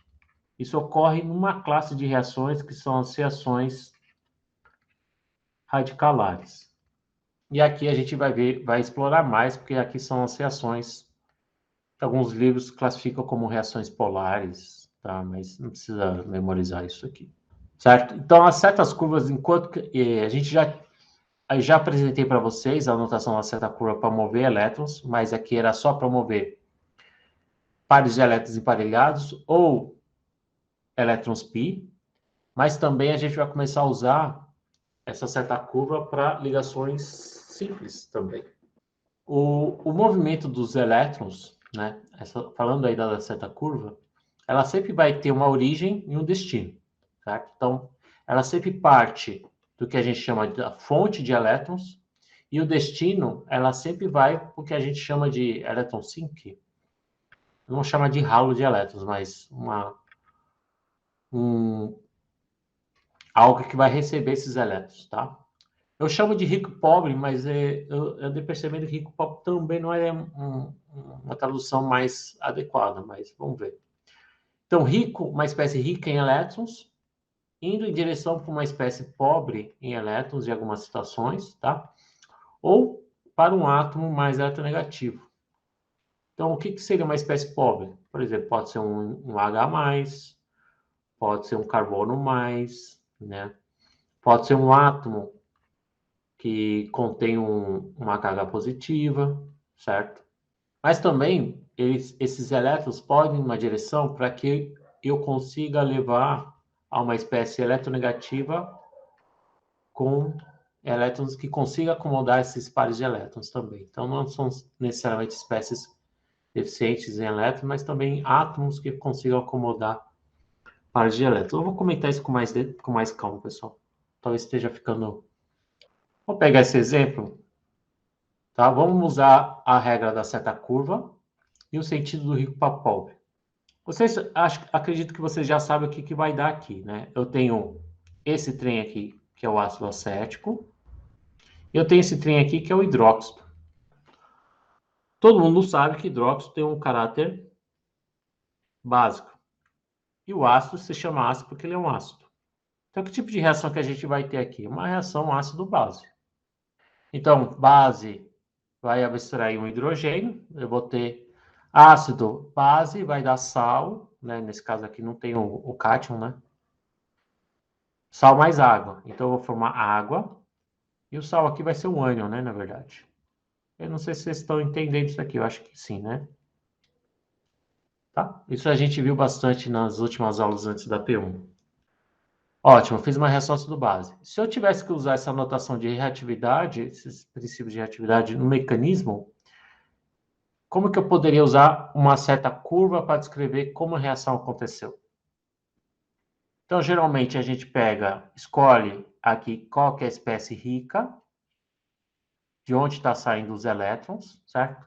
Isso ocorre numa classe de reações que são as reações radicalares. E aqui a gente vai explorar mais, porque aqui são as reações Alguns livros classificam como reações polares, tá? Mas não precisa memorizar isso aqui, certo? Então, as setas curvas, enquanto que a gente já apresentei para vocês a anotação da seta curva para mover elétrons, mas aqui era só para mover pares de elétrons emparelhados ou elétrons pi, mas também a gente vai começar a usar essa seta curva para ligações simples também. O movimento dos elétrons, né, falando aí da seta curva, ela sempre vai ter uma origem e um destino, certo? Então, ela sempre parte do que a gente chama de fonte de elétrons, e o destino, ela sempre vai para o que a gente chama de elétron sink, não chama de ralo de elétrons, mas algo que vai receber esses elétrons, tá? Eu chamo de rico e pobre, mas eu andei percebendo que rico e pobre também não é uma tradução mais adequada, mas vamos ver. Então, rico, uma espécie rica em elétrons, indo em direção para uma espécie pobre em elétrons em algumas situações, tá? Ou para um átomo mais eletronegativo. Então, o que seria uma espécie pobre? Por exemplo, pode ser um H+, pode ser um carbono mais, né? Pode ser um átomo que contém uma carga positiva, certo? Mas também esses elétrons podem ir em uma direção para que eu consiga levar a uma espécie eletronegativa com elétrons que consiga acomodar esses pares de elétrons também. Então, não são necessariamente espécies deficientes em elétrons, mas também átomos que consigam acomodar pares de elétrons. Eu vou comentar isso com mais calma, pessoal. Talvez esteja ficando... Vou pegar esse exemplo, tá? Vamos usar a regra da seta curva e o sentido do rico para pobre. Acredito que vocês já sabem o que vai dar aqui, né? Eu tenho esse trem aqui, que é o ácido acético, e eu tenho esse trem aqui, que é o hidróxido. Todo mundo sabe que hidróxido tem um caráter básico. E o ácido se chama ácido porque ele é um ácido. Então, que tipo de reação que a gente vai ter aqui? Uma reação ácido-base. Então, base vai abstrair um hidrogênio, eu vou ter ácido, base, vai dar sal, né? Nesse caso aqui não tem o cátion, né? Sal mais água. Então, eu vou formar água, e o sal aqui vai ser um ânion, né? Na verdade. Eu não sei se vocês estão entendendo isso aqui, eu acho que sim, né? Tá? Isso a gente viu bastante nas últimas aulas antes da P1. Ótimo, fiz uma reação ácido-base. Se eu tivesse que usar essa notação de reatividade, esses princípios de reatividade no mecanismo, como que eu poderia usar uma certa curva para descrever como a reação aconteceu? Então, geralmente, a gente escolhe aqui qual que é a espécie rica, de onde está saindo os elétrons, certo?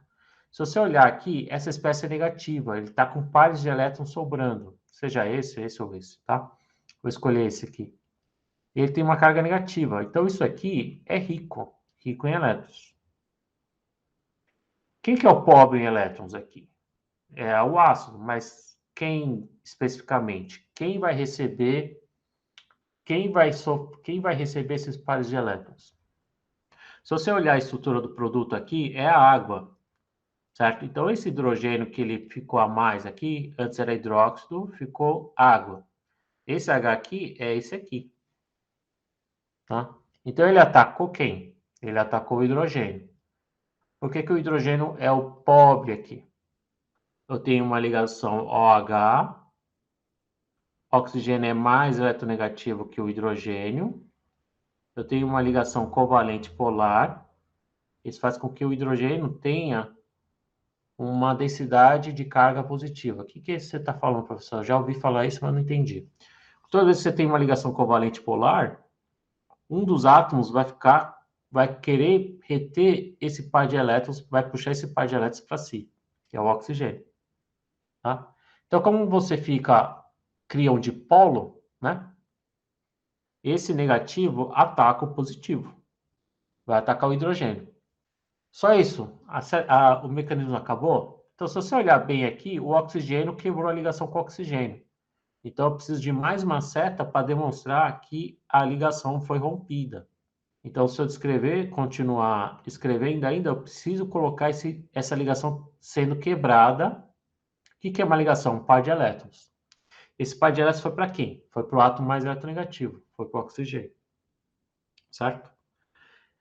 Se você olhar aqui, essa espécie é negativa, ele está com pares de elétrons sobrando, seja esse ou esse, tá? Vou escolher esse aqui. Ele tem uma carga negativa, então isso aqui é rico em elétrons. Quem que é o pobre em elétrons aqui? É o ácido, mas quem especificamente? Quem vai receber esses pares de elétrons? Se você olhar a estrutura do produto aqui, é a água, certo? Então, esse hidrogênio que ele ficou a mais aqui, antes era hidróxido, ficou água. Esse H aqui é esse aqui, tá? Então, ele atacou quem? Ele atacou o hidrogênio. Por que que o hidrogênio é o pobre aqui? Eu tenho uma ligação OH, oxigênio é mais eletronegativo que o hidrogênio. Eu tenho uma ligação covalente polar. Isso faz com que o hidrogênio tenha uma densidade de carga positiva. O que você está falando, professor? Eu já ouvi falar isso, mas não entendi. Toda vez que você tem uma ligação covalente polar, um dos átomos vai querer reter esse par de elétrons, vai puxar esse par de elétrons para si, que é o oxigênio. Tá? Então, como você cria um dipolo, né? Esse negativo ataca o positivo, vai atacar o hidrogênio. Só isso, o mecanismo acabou? Então, se você olhar bem aqui, o oxigênio quebrou a ligação com o oxigênio. Então, eu preciso de mais uma seta para demonstrar que a ligação foi rompida. Então, se eu continuar escrevendo ainda, eu preciso colocar essa ligação sendo quebrada. O que é uma ligação? Um par de elétrons. Esse par de elétrons foi para quem? Foi para o átomo mais eletronegativo, foi para o oxigênio, certo?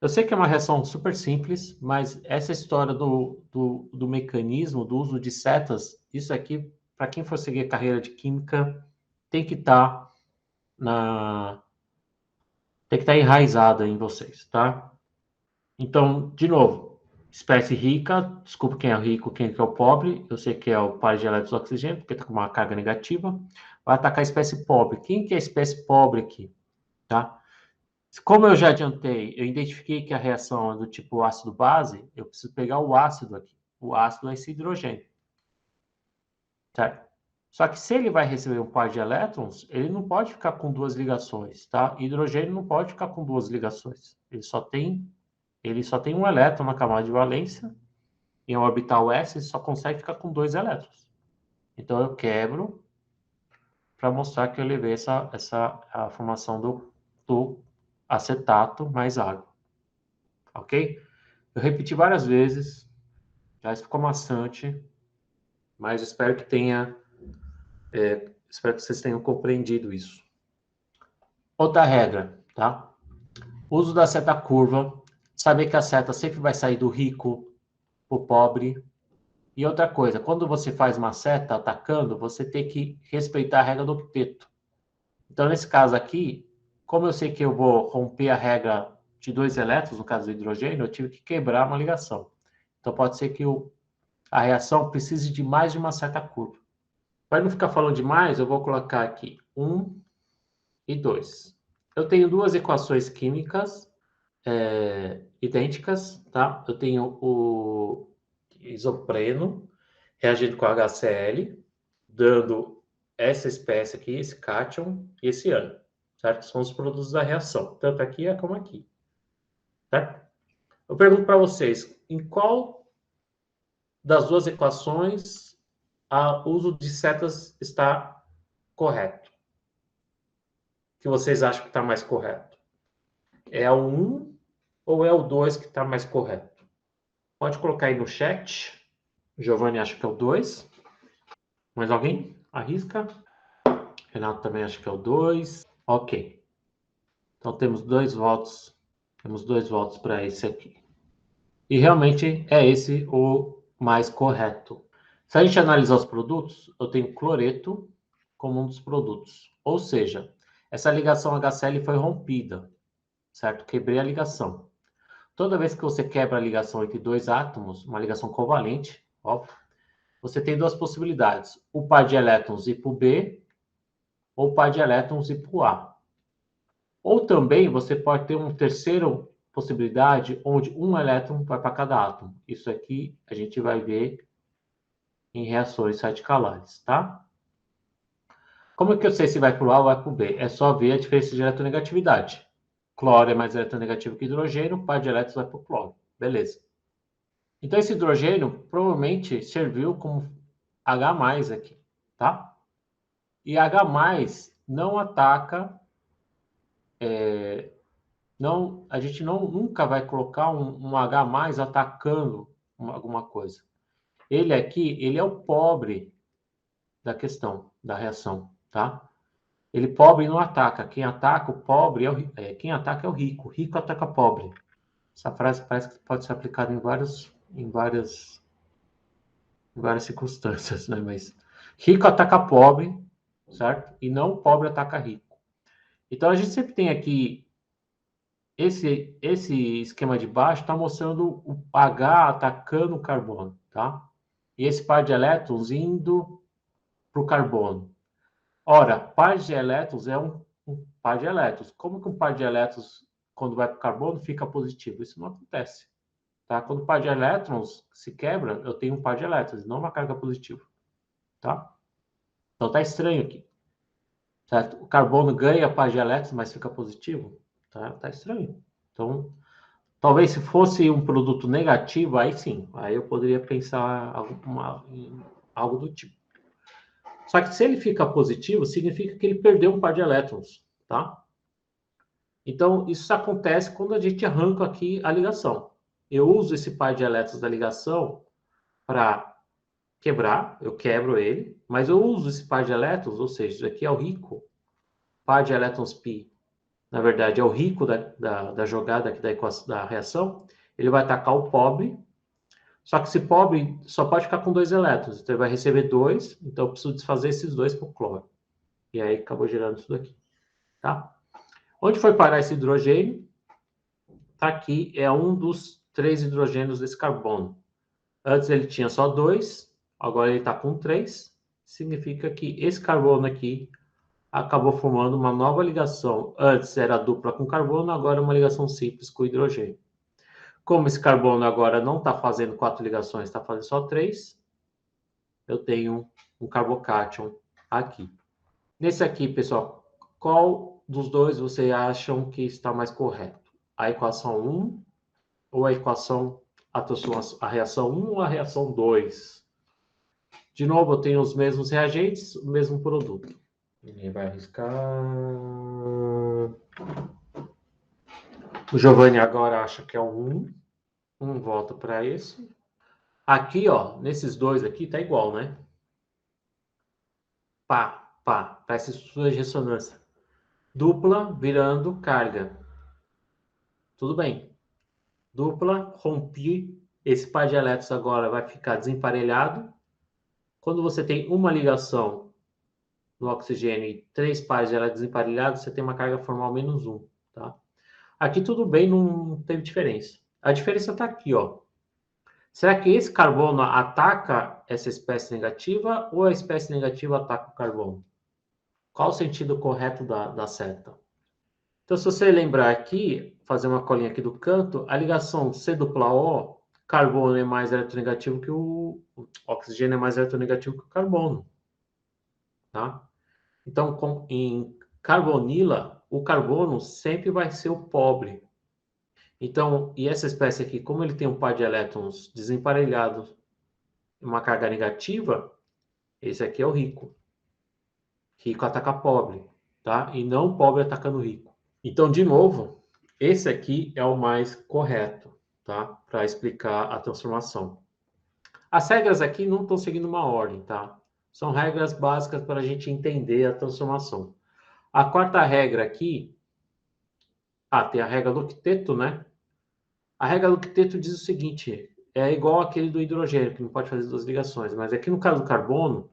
Eu sei que é uma reação super simples, mas essa história do mecanismo, do uso de setas, isso aqui, para quem for seguir a carreira de química, tem que estar na, tem que estar enraizado em vocês, tá? Então, de novo, espécie rica, desculpa quem é o rico, quem é o pobre, eu sei que é o par de elétrons do oxigênio, porque está com uma carga negativa, vai atacar a espécie pobre. Quem que é a espécie pobre aqui, tá? Como eu já adiantei, eu identifiquei que a reação é do tipo ácido-base, eu preciso pegar o ácido aqui. O ácido é esse hidrogênio, certo? Só que se ele vai receber um par de elétrons, ele não pode ficar com duas ligações, tá? Hidrogênio não pode ficar com duas ligações. Ele só tem um elétron na camada de valência, em um orbital S, ele só consegue ficar com dois elétrons. Então eu quebro para mostrar que eu levei a formação do acetato mais água, ok? Eu repeti várias vezes, já ficou maçante, mas espero que vocês tenham compreendido isso. Outra regra, tá? Uso da seta curva, saber que a seta sempre vai sair do rico para o pobre. E outra coisa, quando você faz uma seta atacando, você tem que respeitar a regra do octeto. Então, nesse caso aqui, como eu sei que eu vou romper a regra de dois elétrons, no caso do hidrogênio, eu tive que quebrar uma ligação. Então, pode ser que a reação precise de mais de uma seta curva. Para não ficar falando demais, eu vou colocar aqui 1 e 2. Eu tenho duas equações químicas idênticas, tá? Eu tenho o isopreno reagindo com HCl, dando essa espécie aqui, esse cátion e esse ânion, certo? São os produtos da reação, tanto aqui como aqui, certo? Eu pergunto para vocês, em qual das duas equações o uso de setas está correto? Que vocês acham que está mais correto? É o 1 ou é o 2 que está mais correto? Pode colocar aí no chat. O Giovanni acha que é o 2. Mais alguém? Arrisca? Renato também acha que é o 2. Ok. Então temos dois votos. Temos dois votos para esse aqui. E realmente é esse o mais correto. Se a gente analisar os produtos, eu tenho cloreto como um dos produtos. Ou seja, essa ligação HCl foi rompida, certo? Quebrei a ligação. Toda vez que você quebra a ligação entre dois átomos, uma ligação covalente, óbvio, você tem duas possibilidades. O par de elétrons ir para o B ou o par de elétrons ir para o A. Ou também você pode ter uma terceira possibilidade onde um elétron vai para cada átomo. Isso aqui a gente vai ver em reações radicalares, tá? Como é que eu sei se vai para o A ou vai para o B? É só ver a diferença de eletronegatividade. Cloro é mais eletronegativo que hidrogênio, o par de elétrons vai para o cloro. Beleza. Então, esse hidrogênio provavelmente serviu como H+, aqui, tá? E H+ não ataca, não, a gente nunca vai colocar um H+ atacando alguma coisa. Ele aqui, ele é o pobre da questão, da reação, tá? Ele pobre não ataca. Quem ataca o pobre quem ataca é o rico. O rico ataca o pobre. Essa frase parece que pode ser aplicada em várias circunstâncias, né? Mas rico ataca pobre, certo? E não pobre ataca rico. Então a gente sempre tem aqui esse esquema de baixo está mostrando o H atacando o carbono, tá? E esse par de elétrons indo para o carbono. Ora, par de elétrons é um par de elétrons. Como que um par de elétrons, quando vai para o carbono, fica positivo? Isso não acontece. Tá? Quando o par de elétrons se quebra, eu tenho um par de elétrons, não uma carga positiva. Tá? Então tá estranho aqui. Certo? O carbono ganha par de elétrons, mas fica positivo. Tá estranho. Então, talvez se fosse um produto negativo, aí sim, aí eu poderia pensar em algo do tipo. Só que se ele fica positivo, significa que ele perdeu um par de elétrons, tá? Então, isso acontece quando a gente arranca aqui a ligação. Eu uso esse par de elétrons da ligação para quebrar, eu quebro ele, mas eu uso esse par de elétrons, ou seja, isso aqui é o rico, par de elétrons π, na verdade é o rico da jogada aqui da reação, ele vai atacar o pobre, só que esse pobre só pode ficar com 2 elétrons, então ele vai receber 2, então eu preciso desfazer esses 2 por cloro. E aí acabou gerando isso daqui, tá? Onde foi parar esse hidrogênio? Tá aqui, é um dos 3 hidrogênios desse carbono. Antes ele tinha só 2, agora ele está com 3. Significa que esse carbono aqui acabou formando uma nova ligação. Antes era dupla com carbono, agora é uma ligação simples com hidrogênio. Como esse carbono agora não está fazendo 4 ligações, está fazendo só 3, eu tenho um carbocátion aqui. Nesse aqui, pessoal, qual dos dois vocês acham que está mais correto? A equação 1 ou a equação, a reação 1 ou a reação 2? De novo, eu tenho os mesmos reagentes, o mesmo produto. Ninguém vai arriscar. O Giovanni agora acha que é o 1. Um volta para esse. Aqui, ó, nesses dois aqui, tá igual, né? Pá, pá, parece sua ressonância. Dupla virando carga. Tudo bem. Dupla, rompi. Esse par de elétrons agora vai ficar desemparelhado. Quando você tem uma ligação no oxigênio e 3 pares de elétrons desemparelhados, você tem uma carga formal -1, tá? Aqui tudo bem, não teve diferença. A diferença está aqui, ó. Será que esse carbono ataca essa espécie negativa ou a espécie negativa ataca o carbono? Qual o sentido correto da seta? Então, se você lembrar aqui, fazer uma colinha aqui do canto, a ligação C dupla O, carbono é mais eletronegativo que o oxigênio, é mais eletronegativo que o carbono, tá? Então, em carbonila, o carbono sempre vai ser o pobre. Então, e essa espécie aqui, como ele tem um par de elétrons desemparelhados, uma carga negativa, esse aqui é o rico. Rico ataca pobre, tá? E não pobre atacando rico. Então, de novo, esse aqui é o mais correto, tá? Para explicar a transformação. As regras aqui não estão seguindo uma ordem, tá? São regras básicas para a gente entender a transformação. A quarta regra aqui, tem a regra do octeto, né? A regra do octeto diz o seguinte, é igual aquele do hidrogênio, que não pode fazer 2 ligações, mas aqui no caso do carbono,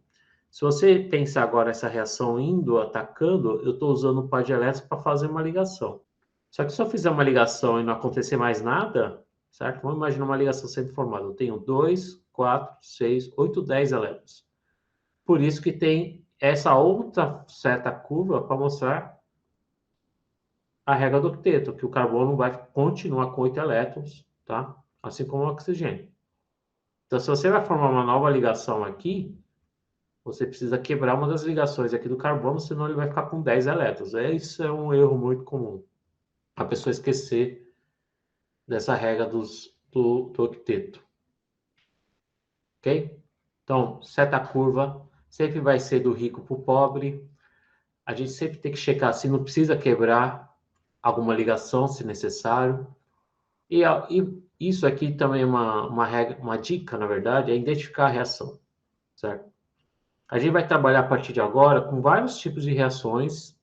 se você pensar agora essa reação indo, atacando, eu estou usando o par de elétrons para fazer uma ligação. Só que se eu fizer uma ligação e não acontecer mais nada, certo? Vamos imaginar uma ligação sendo formada. Eu tenho 2, 4, 6, 8, 10 elétrons. Por isso que tem essa outra seta curva para mostrar a regra do octeto, que o carbono vai continuar com 8 elétrons, tá? Assim como o oxigênio. Então, se você vai formar uma nova ligação aqui, você precisa quebrar uma das ligações aqui do carbono, senão ele vai ficar com 10 elétrons. Isso é um erro muito comum. A pessoa esquecer dessa regra do octeto. Ok? Então, seta curva sempre vai ser do rico para o pobre. A gente sempre tem que checar se não precisa quebrar alguma ligação, se necessário. E isso aqui também é uma regra, uma dica, na verdade, é identificar a reação, certo? A gente vai trabalhar a partir de agora com vários tipos de reações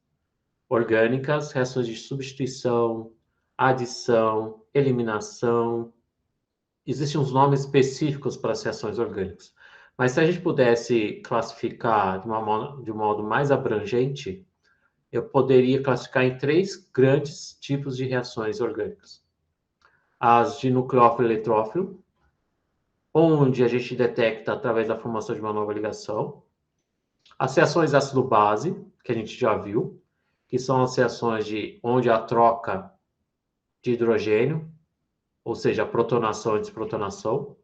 orgânicas, reações de substituição, adição, eliminação. Existem uns nomes específicos para as reações orgânicas. Mas se a gente pudesse classificar de um modo mais abrangente, eu poderia classificar em 3 grandes tipos de reações orgânicas. As de nucleófilo e eletrófilo, onde a gente detecta através da formação de uma nova ligação. As reações ácido-base, que a gente já viu, que são as reações onde a troca de hidrogênio, ou seja, a protonação e desprotonação.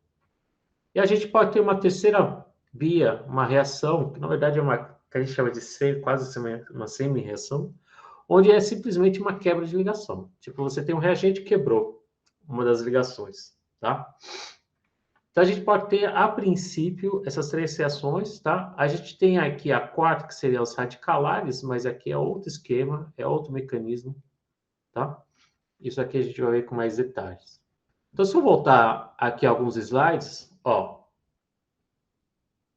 E a gente pode ter uma terceira via, uma reação, que na verdade é uma que a gente chama de quase uma semi-reação, onde é simplesmente uma quebra de ligação. Tipo, você tem um reagente que quebrou uma das ligações, tá? Então, a gente pode ter, a princípio, essas 3 reações, tá? A gente tem aqui a quarta, que seria os radicalares, mas aqui é outro esquema, é outro mecanismo. tá? Isso aqui a gente vai ver com mais detalhes. Então, se eu voltar aqui alguns slides, ó,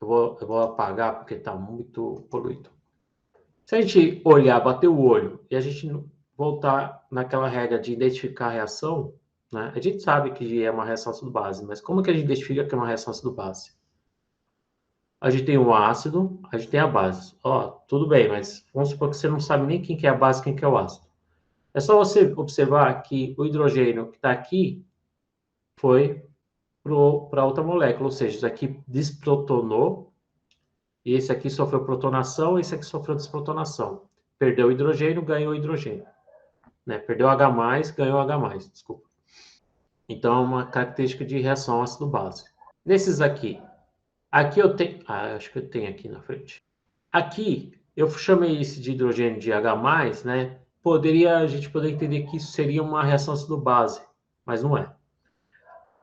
eu vou apagar porque está muito poluído. Se a gente olhar, bater o olho e a gente voltar naquela regra de identificar a reação, né? A gente sabe que é uma reação ácido base, mas como que a gente identifica que é uma reação ácido base? A gente tem o ácido, a gente tem a base. Ó, tudo bem, mas vamos supor que você não sabe nem quem que é a base, quem que é o ácido. É só você observar que o hidrogênio que está aqui foi para outra molécula, ou seja, isso aqui desprotonou, e esse aqui sofreu protonação, e esse aqui sofreu desprotonação. Perdeu hidrogênio, ganhou hidrogênio. Né? Perdeu H+, ganhou H+, desculpa. Então, é uma característica de reação ácido-base. Nesses aqui eu tenho... Ah, acho que eu tenho aqui na frente. Aqui, eu chamei esse de hidrogênio de H+, né? A gente poderia entender que isso seria uma reação ácido-base, mas não é.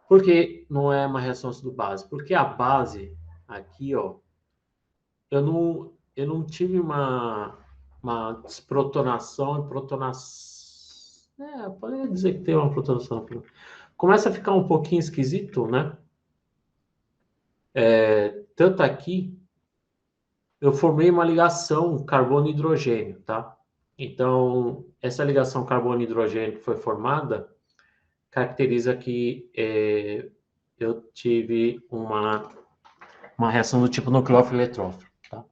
Por que não é uma reação ácido-base? Porque a base, aqui, ó, eu não tive uma desprotonação e protonação. É, pode dizer que tem uma protonação. Começa a ficar um pouquinho esquisito, né? Tanto aqui, eu formei uma ligação carbono-hidrogênio, tá? Então, essa ligação carbono-hidrogênio que foi formada caracteriza que eu tive uma reação do tipo nucleófilo-eletrófilo, tá?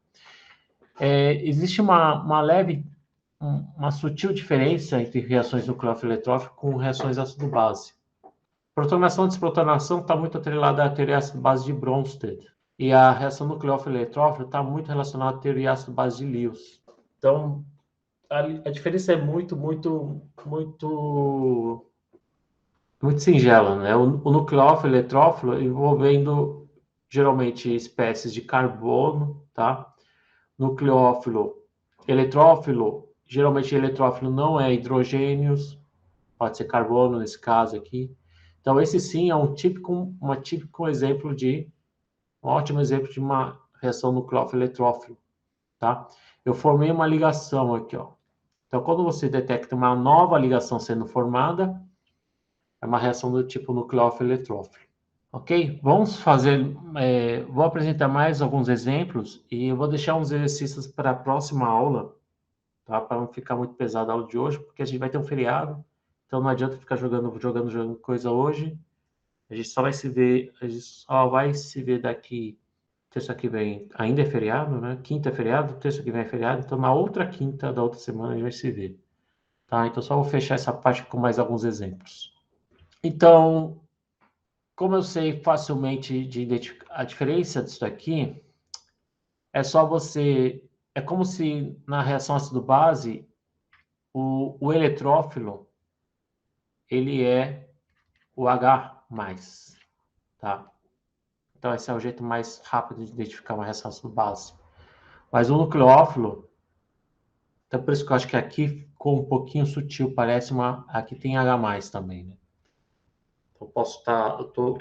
Existe uma sutil diferença entre reações nucleófilo-eletrófilo com reações ácido-base. Protonação e desprotonação está muito atrelada à teoria ácido-base de Bronsted. E a reação nucleófilo-eletrófilo está muito relacionada à teoria ácido-base de Lewis. Então, a diferença é muito singela, né? O nucleófilo-eletrófilo envolvendo geralmente espécies de carbono, tá? Nucleófilo, eletrófilo, geralmente eletrófilo não é hidrogênios, pode ser carbono nesse caso aqui. Então, esse sim é um típico exemplo um ótimo exemplo de uma reação nucleófilo-eletrófilo, tá? Eu formei uma ligação aqui, ó. Então, quando você detecta uma nova ligação sendo formada, é uma reação do tipo nucleófilo-eletrófilo. Ok? Vou apresentar mais alguns exemplos e eu vou deixar uns exercícios para a próxima aula, tá? Para não ficar muito pesada a aula de hoje, porque a gente vai ter um feriado, então não adianta ficar jogando coisa hoje. A gente só vai se ver daqui terça que vem, ainda é feriado, né? Quinta é feriado, terça que vem é feriado, então na outra quinta da outra semana a gente vai se ver, tá? Então só vou fechar essa parte com mais alguns exemplos. Então, como eu sei facilmente de identificar a diferença disso aqui, é só você. É como se na reação ácido-base, o eletrófilo ele é o H+, tá? Então esse é o jeito mais rápido de identificar uma reação ácido-base. Mas o nucleófilo, então por isso que eu acho que aqui ficou um pouquinho sutil, parece uma. Aqui tem H+ também, né? Então posso estar. Eu tô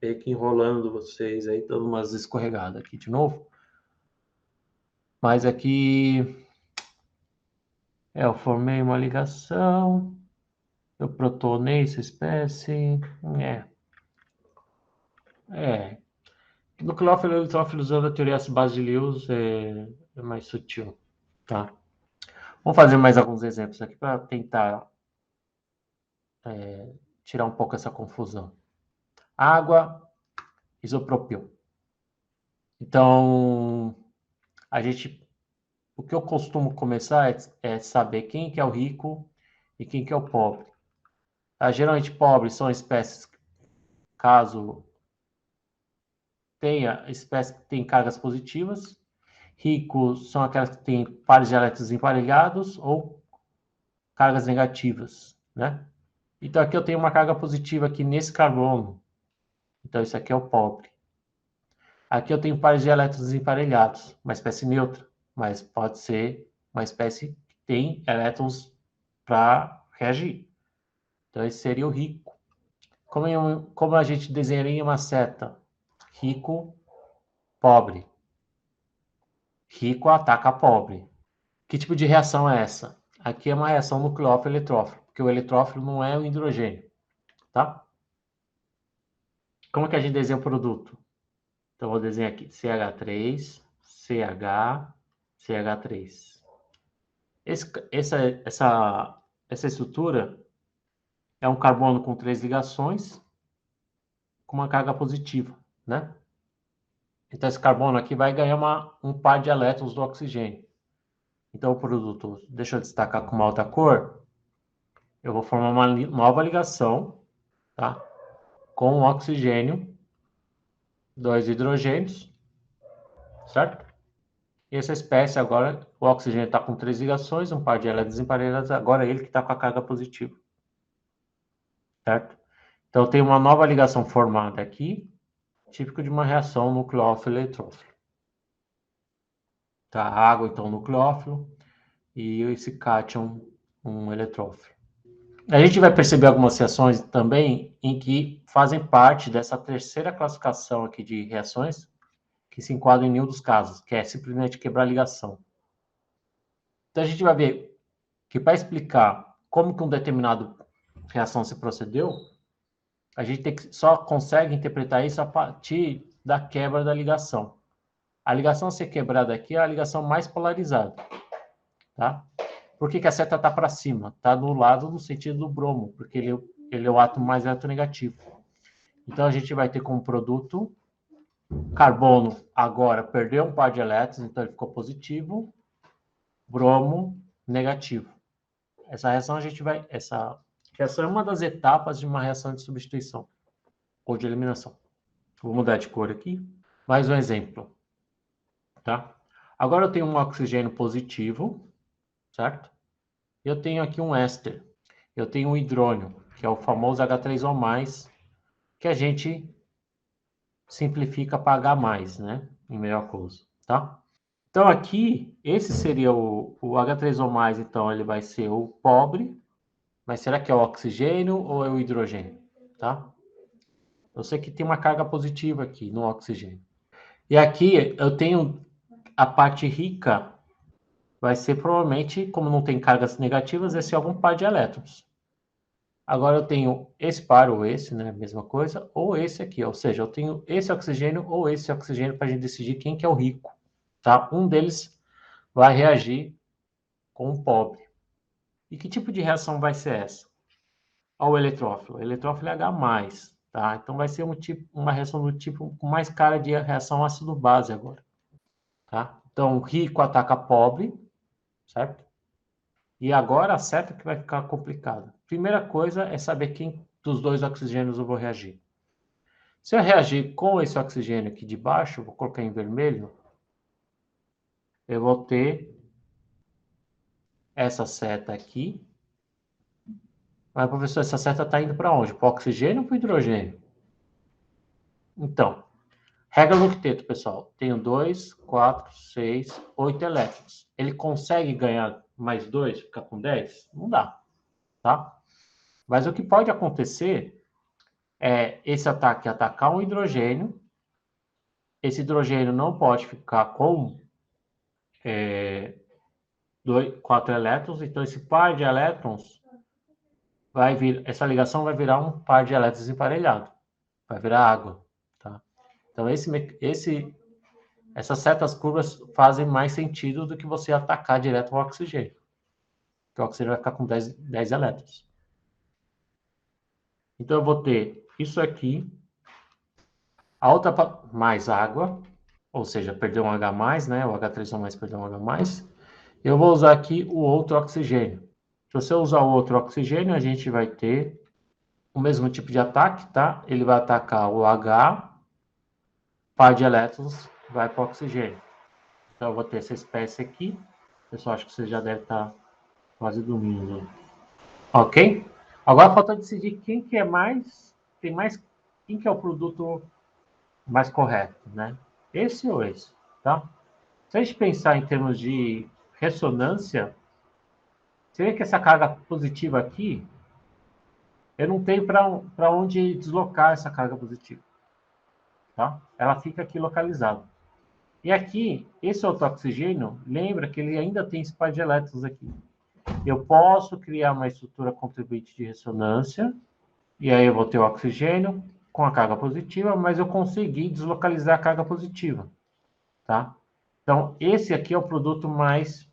meio que enrolando vocês aí, dando umas escorregadas aqui de novo. Mas aqui eu formei uma ligação, eu protonei essa espécie. Nucleófilo e eletrófilo usando a teoria base de Lewis é mais sutil, tá? Vamos fazer mais alguns exemplos aqui para tentar tirar um pouco essa confusão. Água, isopropil. Então, o que eu costumo começar é saber quem que é o rico e quem que é o pobre. Geralmente, pobres são espécies, caso tenha espécies que têm cargas positivas, ricos são aquelas que têm pares de elétrons emparelhados ou cargas negativas, né? Então, aqui eu tenho uma carga positiva aqui nesse carbono. Então, isso aqui é o pobre. Aqui eu tenho pares de elétrons emparelhados, uma espécie neutra, mas pode ser uma espécie que tem elétrons para reagir. Então, esse seria o rico. Como a gente desenharia uma seta? Rico, pobre. Rico ataca pobre. Que tipo de reação é essa? Aqui é uma reação nucleófilo-eletrófilo, porque o eletrófilo não é o hidrogênio, tá? Como que a gente desenha o produto? Então, eu vou desenhar aqui CH3, CH, CH3. Essa estrutura é um carbono com 3 ligações com uma carga positiva, né? Então, esse carbono aqui vai ganhar um par de elétrons do oxigênio. Então, o produto, deixa eu destacar com uma outra cor, eu vou formar uma nova ligação, tá? Com o oxigênio, 2 hidrogênios, certo? E essa espécie agora, o oxigênio está com 3 ligações, um par de elétrons emparelhados, agora ele que está com a carga positiva, certo? Então, tem uma nova ligação formada aqui, típico de uma reação nucleófilo-eletrófilo. Tá? A água, então, nucleófilo, e esse cátion, um eletrófilo. A gente vai perceber algumas reações também em que fazem parte dessa terceira classificação aqui de reações, que se enquadram em nenhum dos casos, que é simplesmente quebrar a ligação. Então, a gente vai ver que para explicar como que um determinado reação se procedeu, a gente só consegue interpretar isso a partir da quebra da ligação. A ligação a ser quebrada aqui é a ligação mais polarizada, tá? Por que a seta está para cima? Está do lado no sentido do bromo, porque ele é o átomo mais eletronegativo. Então, a gente vai ter como produto carbono, agora perdeu um par de elétrons, então ele ficou positivo, bromo, negativo. Essa reação essa reação é uma das etapas de uma reação de substituição ou de eliminação. Vou mudar de cor aqui. Mais um exemplo, tá? Agora eu tenho um oxigênio positivo, certo? Eu tenho aqui um éster. Eu tenho um hidrônio, que é o famoso H3O+, que a gente simplifica para H+, né? Em meio aquoso, tá? Então aqui, esse seria o H3O+, então ele vai ser o pobre, mas será que é o oxigênio ou é o hidrogênio, tá? Eu sei que tem uma carga positiva aqui no oxigênio. E aqui eu tenho a parte rica, vai ser provavelmente, como não tem cargas negativas, vai ser algum par de elétrons. Agora eu tenho esse par ou esse, né? Mesma coisa, ou esse aqui, ou seja, eu tenho esse oxigênio ou esse oxigênio para a gente decidir quem que é o rico, tá? Um deles vai reagir com o pobre. E que tipo de reação vai ser essa? Olha o eletrófilo. O eletrófilo é H+, tá? Então vai ser uma reação do tipo com mais cara de reação ácido-base agora, tá? Então, rico ataca pobre, certo? E agora a seta que vai ficar complicada. Primeira coisa é saber quem dos dois oxigênios eu vou reagir. Se eu reagir com esse oxigênio aqui de baixo, vou colocar em vermelho, eu vou ter essa seta aqui. Mas, professor, essa seta está indo para onde? Para o oxigênio ou para o hidrogênio? Então, regra do octeto, pessoal. Tenho 2, 4, 6, 8 elétrons. Ele consegue ganhar mais 2, ficar com 10? Não dá, tá? Mas o que pode acontecer é esse ataque atacar um hidrogênio. Esse hidrogênio não pode ficar com 4 elétrons. Então, esse par de elétrons essa ligação vai virar um par de elétrons emparelhado. Vai virar água, tá? Então, essas setas curvas fazem mais sentido do que você atacar direto o oxigênio. Porque o oxigênio vai ficar com 10 elétrons. Então, eu vou ter isso aqui, a outra mais água, ou seja, perdeu um H+, né? O H3O+ perdeu um H+. Eu vou usar aqui o outro oxigênio. Se você usar o outro oxigênio, a gente vai ter o mesmo tipo de ataque, tá? Ele vai atacar o H, par de elétrons vai para o oxigênio. Então, eu vou ter essa espécie aqui. Pessoal, acho que você já deve estar quase dormindo. Ok? Agora falta decidir quem que é quem que é o produto mais correto, né? Esse ou esse, tá? Se a gente pensar em termos de ressonância, você vê que essa carga positiva aqui, eu não tenho para onde deslocar essa carga positiva, tá? Ela fica aqui localizada. E aqui, esse outro oxigênio, lembra que ele ainda tem esse par de elétrons aqui. Eu posso criar uma estrutura contribuinte de ressonância, e aí eu vou ter o oxigênio com a carga positiva, mas eu consegui deslocalizar a carga positiva, tá? Então, esse aqui é o produto mais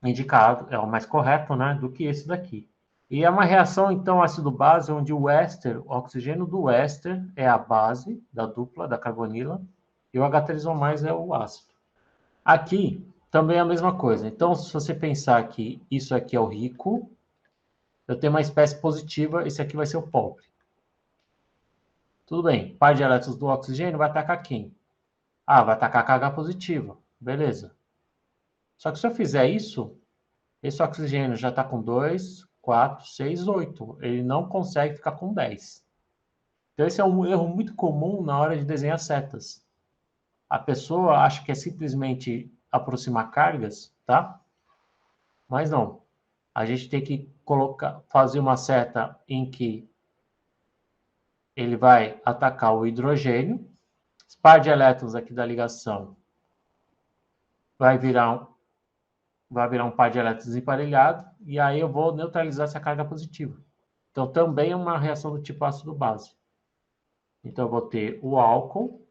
indicado, é o mais correto, né, do que esse daqui. E é uma reação, então, ácido-base, onde o éster, o oxigênio do éster é a base da dupla, da carbonila, e o H3O+, é o ácido. Aqui, também é a mesma coisa. Então, se você pensar que isso aqui é o rico, eu tenho uma espécie positiva, esse aqui vai ser o pobre. Tudo bem, par de elétrons do oxigênio vai atacar quem? Ah, vai atacar a carga positiva. Beleza. Só que se eu fizer isso, esse oxigênio já está com 2, 4, 6, 8. Ele não consegue ficar com 10. Então, esse é um erro muito comum na hora de desenhar setas. A pessoa acha que é simplesmente aproximar cargas, tá? Mas não. A gente tem que fazer uma seta em que ele vai atacar o hidrogênio. Esse par de elétrons aqui da ligação vai virar um par de elétrons desemparelhado, e aí eu vou neutralizar essa carga positiva. Então, também é uma reação do tipo ácido-base. Então, eu vou ter o álcool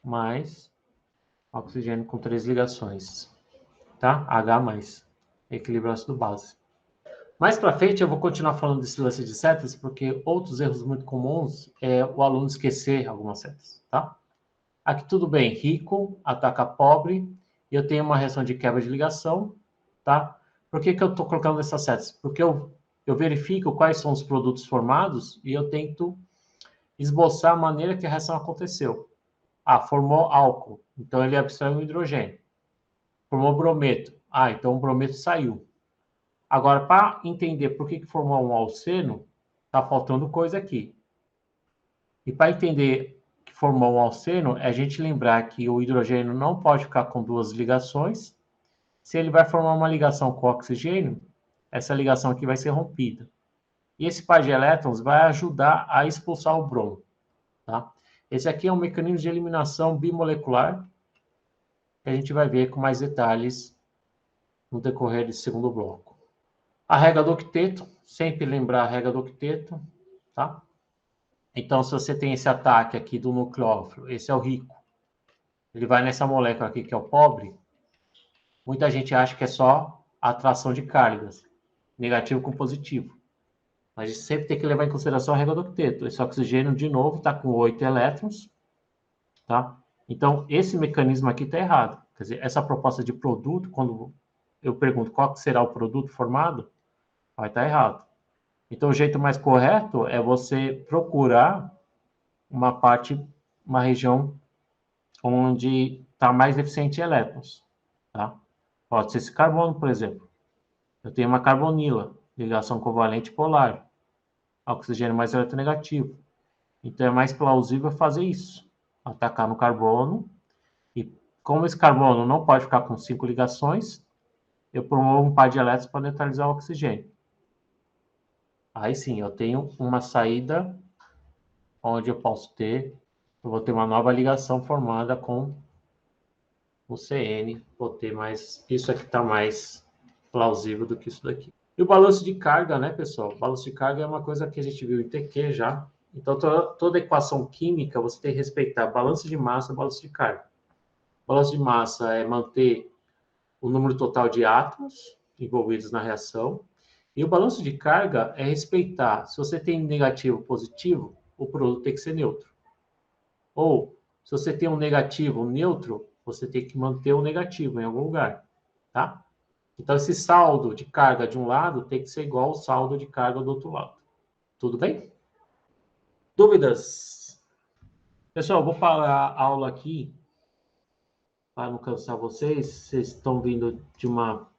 mais oxigênio com 3 ligações, tá? H+, equilíbrio ácido-base. Mais para frente, eu vou continuar falando desse lance de setas, porque outros erros muito comuns é o aluno esquecer algumas setas, tá? Aqui tudo bem, rico ataca pobre, e eu tenho uma reação de quebra de ligação, tá? Por que eu estou colocando essas setas? Porque eu verifico quais são os produtos formados e eu tento esboçar a maneira que a reação aconteceu. Ah, formou álcool, então ele abstrai o hidrogênio. Formou brometo, ah, então o brometo saiu. Agora, para entender por que formou um alceno, está faltando coisa aqui. E para entender que formou um alceno, é a gente lembrar que o hidrogênio não pode ficar com duas ligações. Se ele vai formar uma ligação com o oxigênio, essa ligação aqui vai ser rompida. E esse par de elétrons vai ajudar a expulsar o bromo. Tá? Esse aqui é um mecanismo de eliminação bimolecular, que a gente vai ver com mais detalhes no decorrer desse segundo bloco. A regra do octeto, sempre lembrar a regra do octeto, tá? Então, se você tem esse ataque aqui do nucleófilo, esse é o rico, ele vai nessa molécula aqui que é o pobre, muita gente acha que é só a atração de cargas, negativo com positivo. Mas a gente sempre tem que levar em consideração a regra do octeto. Esse oxigênio, de novo, está com 8 elétrons, tá? Então, esse mecanismo aqui está errado. Quer dizer, essa proposta de produto, quando eu pergunto qual será o produto formado, vai estar errado. Então, o jeito mais correto é você procurar uma região onde está mais deficiente em elétrons, tá? Pode ser esse carbono, por exemplo. Eu tenho uma carbonila, ligação covalente polar, oxigênio mais eletronegativo. Então, é mais plausível fazer isso, atacar no carbono, e como esse carbono não pode ficar com 5 ligações, eu promovo um par de elétrons para neutralizar o oxigênio. Aí sim, eu tenho uma saída onde eu vou ter uma nova ligação formada com o CN, vou ter mais, isso aqui está mais plausível do que isso daqui. E o balanço de carga, né, pessoal? O balanço de carga é uma coisa que a gente viu em TQ já. Então, toda equação química, você tem que respeitar balanço de massa e balanço de carga. O balanço de massa é manter o número total de átomos envolvidos na reação. E o balanço de carga é respeitar, se você tem negativo ou positivo, o produto tem que ser neutro. Ou, se você tem um negativo, um neutro, você tem que manter o negativo em algum lugar, tá? Então, esse saldo de carga de um lado tem que ser igual ao saldo de carga do outro lado. Tudo bem? Dúvidas? Pessoal, vou parar a aula aqui para não cansar vocês. Vocês estão vindo de uma